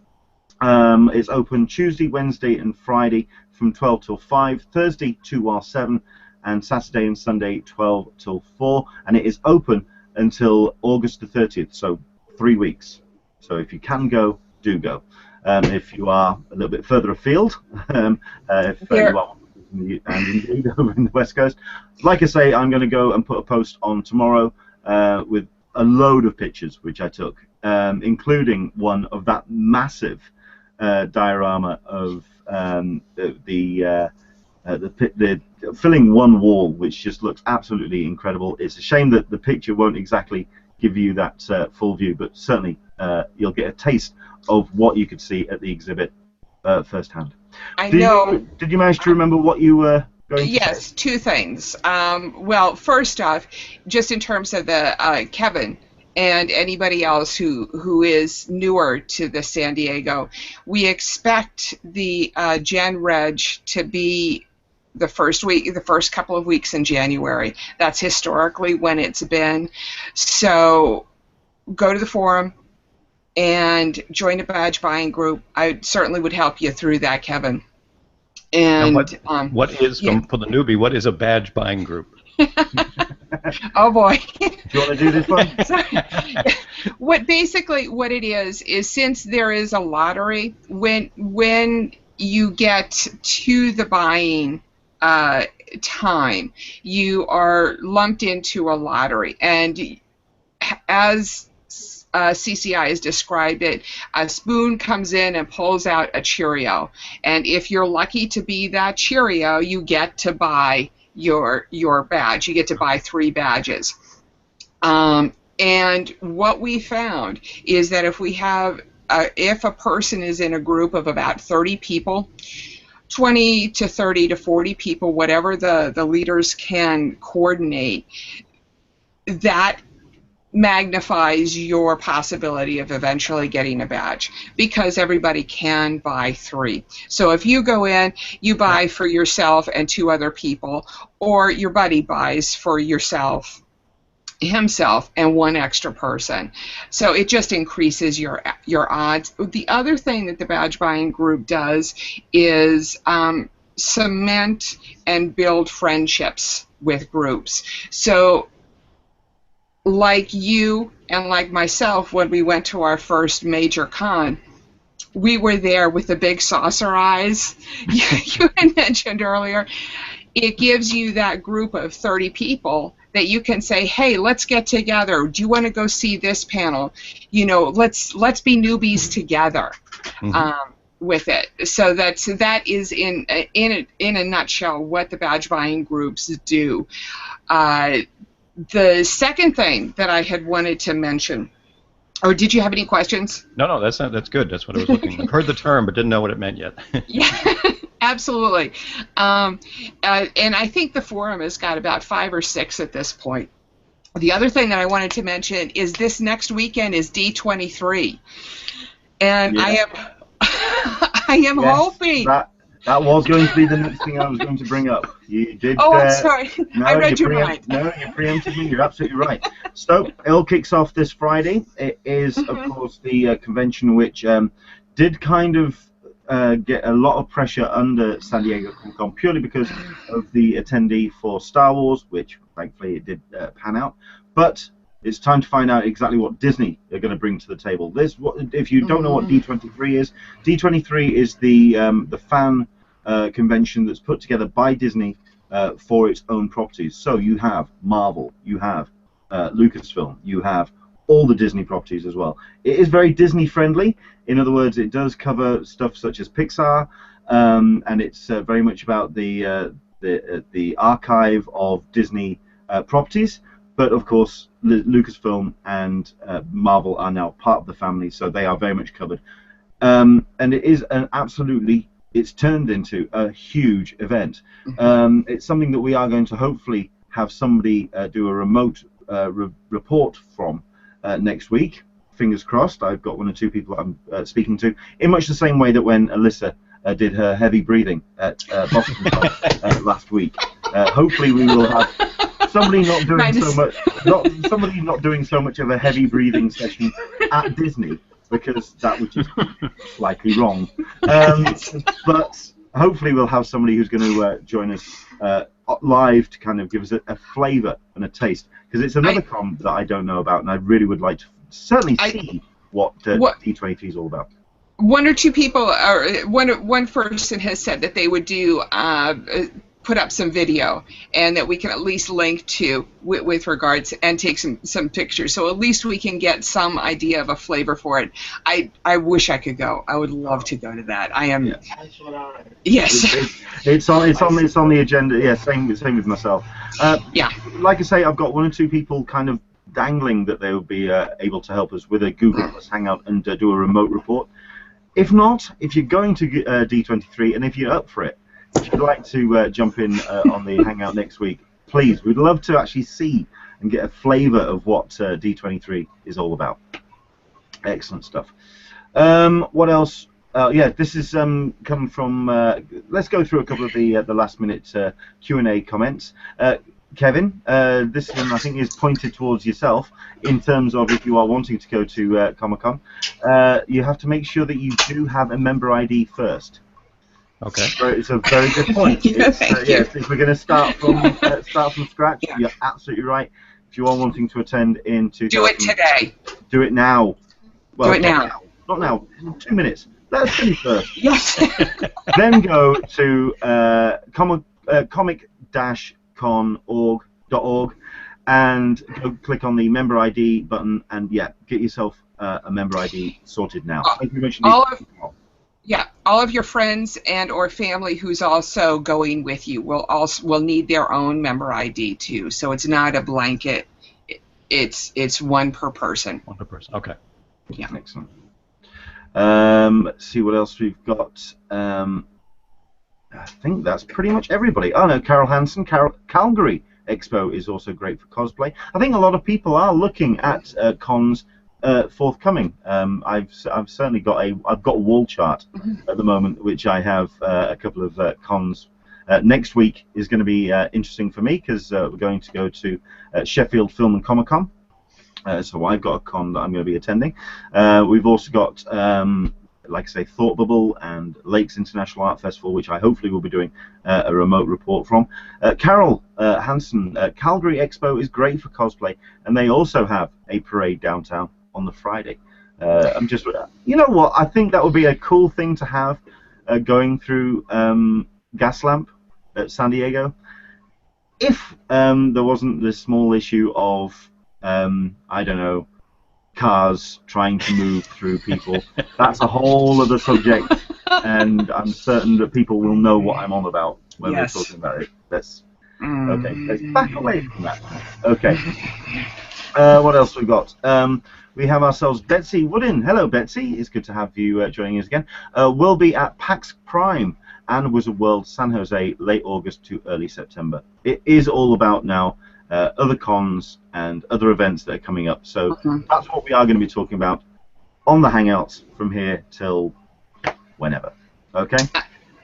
It's open Tuesday, Wednesday, and Friday from 12 till 5, Thursday 2 while 7, and Saturday and Sunday 12 till 4, and it is open until August the 30th, so 3 weeks. So if you can go, do go. If you are a little bit further afield, if you are indeed over in the West Coast, like I say, I'm going to go and put a post on tomorrow with a load of pictures which I took, including one of that massive diorama of the filling one wall, which just looks absolutely incredible. It's a shame that the picture won't exactly give you that full view, but certainly you'll get a taste of what you could see at the exhibit firsthand. Did you manage to remember what you were going to say? Yes, 2 things. Well, first off, just in terms of the Kevin, and anybody else who is newer to the San Diego, we expect the Gen Reg to be the first couple of weeks in January. That's historically when it's been. So go to the forum and join a badge buying group. I certainly would help you through that, Kevin. And what is, for the newbie, what is a badge buying group? Oh boy. Do you want to do this one? What it is since there is a lottery, when you get to the buying time, you are lumped into a lottery, and as CCI has described it, a spoon comes in and pulls out a Cheerio, and if you're lucky to be that Cheerio, you get to buy your badge. You get to buy 3 badges. And what we found is that if a person is in a group of about 30 people, 20 to 30 to 40 people, whatever the leaders can coordinate, that magnifies your possibility of eventually getting a badge, because everybody can buy 3. So if you go in, you buy for yourself and 2 other people, or your buddy buys for himself and 1 extra person. So it just increases your odds. The other thing that the badge buying group does is cement and build friendships with groups. So like you and like myself, when we went to our first major con, we were there with the big saucer eyes you had mentioned earlier. It gives you that group of 30 people that you can say, hey, let's get together. Do you want to go see this panel? You know, let's be newbies together. With it. So that is in a nutshell what the badge buying groups do. The second thing that I had wanted to mention, or did you have any questions? No, that's good. That's what I was looking for. I've heard the term, but didn't know what it meant yet. Yeah, absolutely. And I think the forum has got about 5 or 6 at this point. The other thing that I wanted to mention is this next weekend is D23, and yeah. I am hoping. That was going to be the next thing I was going to bring up. You did. Oh, I'm sorry. No, I read your mind. No, you preempted me. You're absolutely right. So it all kicks off this Friday. It is, of course, the convention which did kind of get a lot of pressure under San Diego Comic-Con purely because of the attendee for Star Wars, which thankfully it did pan out. But it's time to find out exactly what Disney are going to bring to the table. If you don't know what D23 is, D23 is the fan convention that's put together by Disney for its own properties. So you have Marvel, you have Lucasfilm, you have all the Disney properties as well. It is very Disney friendly. In other words, it does cover stuff such as Pixar, and it's very much about the archive of Disney properties. But of course, Lucasfilm and Marvel are now part of the family, so they are very much covered. And it is it's turned into a huge event. It's something that we are going to hopefully have somebody do a remote report from next week. Fingers crossed. I've got 1 or 2 people I'm speaking to, in much the same way that when Alyssa did her heavy breathing at Boston last week. Hopefully we will have somebody not doing so much of a heavy breathing session at Disney, because that would just be slightly wrong. But hopefully we'll have somebody who's going to join us live to kind of give us a flavour and a taste, because it's another con that I don't know about, and I really would like to certainly see what D23 is all about. 1 or 2 people, or one person has said that they would do put up some video, and that we can at least link to with regards, and take some pictures, so at least we can get some idea of a flavor for it. I wish I could go. I would love to go to that. I am. Yes. It's on the agenda. Yeah, same with myself. Yeah. Like I say, I've got 1 or 2 people kind of dangling that they would be able to help us with a Google Plus Hangout and do a remote report. If not, if you're going to D23 and if you're up for it, if you'd like to jump in on the Hangout next week, please, we'd love to actually see and get a flavour of what D23 is all about. Excellent stuff. What else? Yeah, this is coming from. Let's go through a couple of the last-minute Q&A comments. Kevin, this one I think is pointed towards yourself in terms of if you are wanting to go to Comic-Con, you have to make sure that you do have a member ID first. Okay. So it's a very good point. Thank you. Yes, if we're going to start from scratch, you're absolutely right. If you are wanting to attend in 2000, Do it today. Do it now. Well, Do it now. Not now. 2 minutes. Let us finish first. Yes. Then go to comic-con.org and go click on the member ID button and get yourself a member ID sorted now. Thank you very much. All of your friends and or family who's also going with you will need their own member ID too. So it's not a blanket. It's one per person. One per person. Okay. Yeah. Excellent. Let's see what else we've got. I think that's pretty much everybody. Oh no, Carol Hansen, Calgary Expo is also great for cosplay. I think a lot of people are looking at cons forthcoming. I've certainly got I've got a wall chart at the moment, which I have a couple of cons. Next week is going to be interesting for me because we're going to go to Sheffield Film and Comic-Con. So I've got a con that I'm going to be attending. We've also got, like I say, Thought Bubble and Lakes International Art Festival, which I hopefully will be doing a remote report from. Carol Hansen, Calgary Expo is great for cosplay, and they also have a parade downtown on the Friday. I'm just, you know what? I think that would be a cool thing to have going through Gaslamp at San Diego. If there wasn't this small issue of I don't know, cars trying to move through people. That's a whole other subject, and I'm certain that people will know what I'm on about when we're talking about it. Okay, let's back away from that. Okay. What else we got? We have ourselves Betsy Woodin. Hello, Betsy. It's good to have you joining us again. We'll be at PAX Prime and Wizard World San Jose late August to early September. It is all about now other cons and other events that are coming up. So that's what we are going to be talking about on the Hangouts from here till whenever. Okay?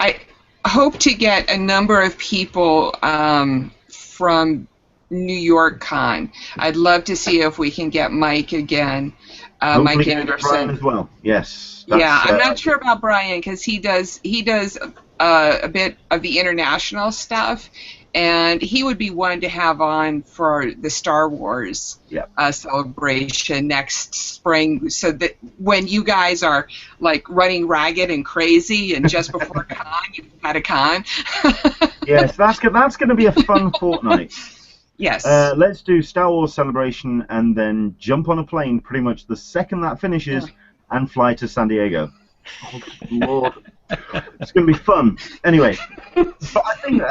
I hope to get a number of people from New York Con. I'd love to see if we can get Mike again. Mike Anderson. Brian as well. Yes. Yeah, I'm not sure about Brian because he does a bit of the international stuff. And he would be one to have on for the Star Wars celebration next spring, so that when you guys are like running ragged and crazy, and just before con, you've got a con. Yes, that's going to be a fun fortnight. Yes. Let's do Star Wars Celebration and then jump on a plane pretty much the second that finishes and fly to San Diego. Oh, Lord. It's going to be fun. Anyway, but I think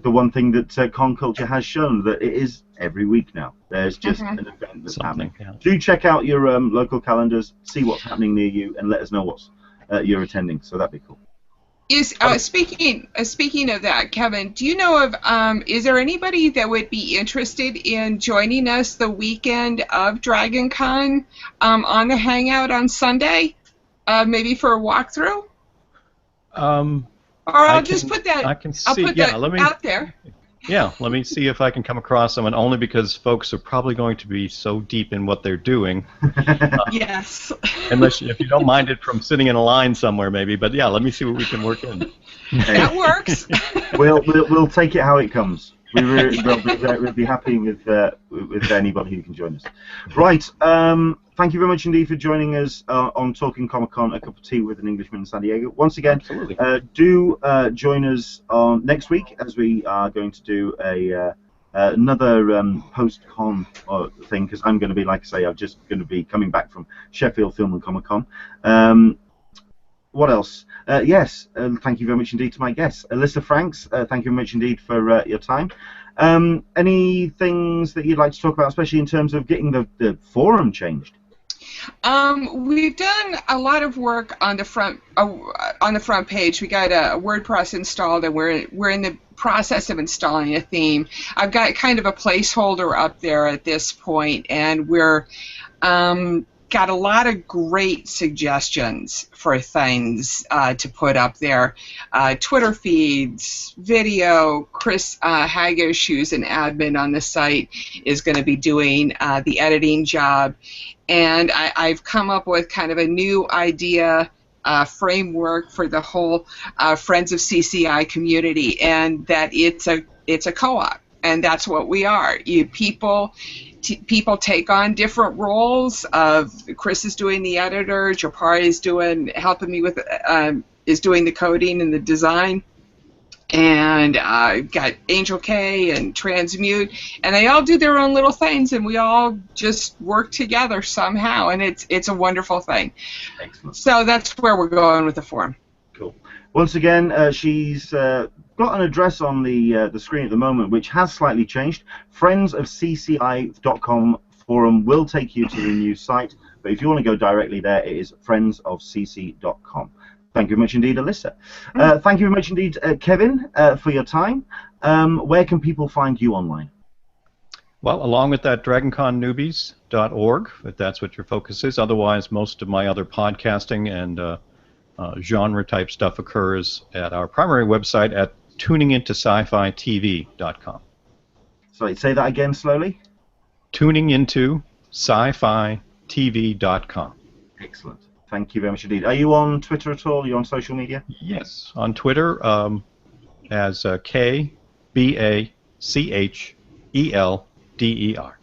the one thing that con culture has shown that it is every week now. There's just an event that's happening. Yeah. Do check out your local calendars, see what's happening near you, and let us know what's you're attending. So that'd be cool. Speaking of that, Kevin, do you know of is there anybody that would be interested in joining us the weekend of Dragon Con on the Hangout on Sunday, maybe for a walkthrough? Or I'll just put that. I can see. Out there. Yeah, let me see if I can come across someone. Only because folks are probably going to be so deep in what they're doing. Yes. If you don't mind it from sitting in a line somewhere, maybe. But yeah, let me see what we can work in. That works. We'll take it how it comes. We'll be happy with anybody who can join us. Right. Thank you very much indeed for joining us on Talking Comic-Con, a cup of tea with an Englishman in San Diego. Once again, do join us on next week as we are going to do another post-con thing, because I'm going to be, like I say, I'm just going to be coming back from Sheffield Film and Comic-Con. What else? Yes, thank you very much indeed to my guests. Alyssa Franks, thank you very much indeed for your time. Any things that you'd like to talk about, especially in terms of getting the forum changed? We've done a lot of work on the front page. We got a WordPress installed, and we're in process of installing a theme. I've got kind of a placeholder up there at this point, and we're got a lot of great suggestions for things to put up there. Twitter feeds, video. Chris Hagish, who's an admin on the site, is going to be doing the editing job. And I've come up with kind of a new idea framework for the whole Friends of CCI community, and that it's a co-op, and that's what we are. People take on different roles. Chris is doing the editor, Japari is helping me with is doing the coding and the design, and got Angel K and Transmute, and they all do their own little things, and we all just work together somehow, and it's a wonderful thing. Excellent. So that's where we're going with the forum. Cool. Once again, she's got an address on the screen at the moment, which has slightly changed. friendsofcci.com forum will take you to the new site, but if you want to go directly there, it is friendsofcc.com. Thank you very much indeed, Alyssa. Thank you very much indeed, Kevin, for your time. Where can people find you online? Well, along with that, DragonConNewbies.org, if that's what your focus is. Otherwise, most of my other podcasting and genre-type stuff occurs at our primary website at tuningintoscifitv.com. Sorry, say that again slowly. Tuningintoscifitv.com. Excellent. Thank you very much indeed. Are you on Twitter at all? Are you on social media? Yes, on Twitter as KBACHELDER.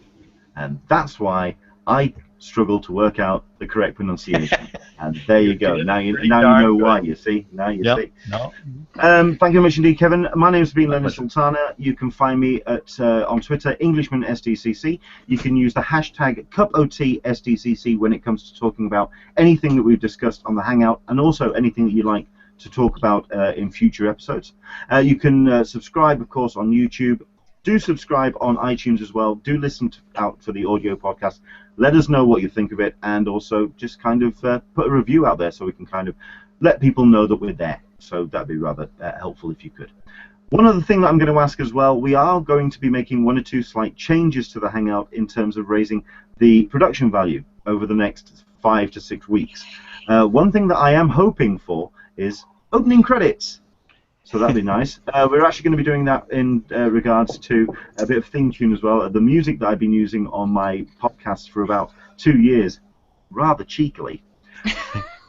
And that's why I struggle to work out the correct pronunciation. And there you go. Now you know why. You see. Now you see. No. Thank you very much indeed, Kevin. My name's been Leonard Sultana. You can find me at on Twitter, Englishman SDCC. You can use the hashtag #CupOTSDCC when it comes to talking about anything that we've discussed on the Hangout, and also anything that you'd like to talk about in future episodes. You can subscribe, of course, on YouTube. Do subscribe on iTunes as well. Do listen out for the audio podcast. Let us know what you think of it, and also just kind of put a review out there so we can kind of let people know that we're there. So that'd be rather helpful if you could. One other thing that I'm going to ask as well, we are going to be making 1 or 2 slight changes to the Hangout in terms of raising the production value over the next 5 to 6 weeks. One thing that I am hoping for is opening credits. So that'd be nice. We're actually going to be doing that in regards to a bit of theme tune as well. The music that I've been using on my podcast for about 2 years, rather cheekily.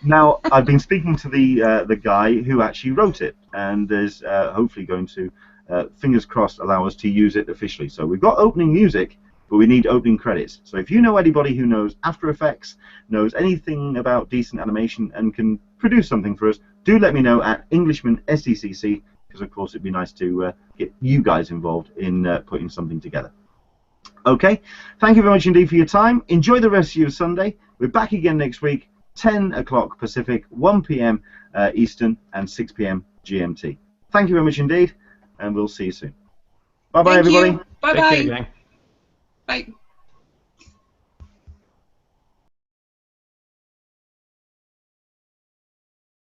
Now, I've been speaking to the guy who actually wrote it, and is hopefully going to, fingers crossed, allow us to use it officially. So we've got opening music, but we need opening credits. So if you know anybody who knows After Effects, knows anything about decent animation, and can produce something for us, do let me know at Englishman SDCC, because of course it'd be nice to get you guys involved in putting something together. Okay, thank you very much indeed for your time. Enjoy the rest of your Sunday. We're back again next week, 10 o'clock Pacific, 1 p.m. Eastern, and 6 p.m. GMT. Thank you very much indeed, and we'll see you soon. Bye-bye, everybody. Bye-bye. Take care, gang. Bye.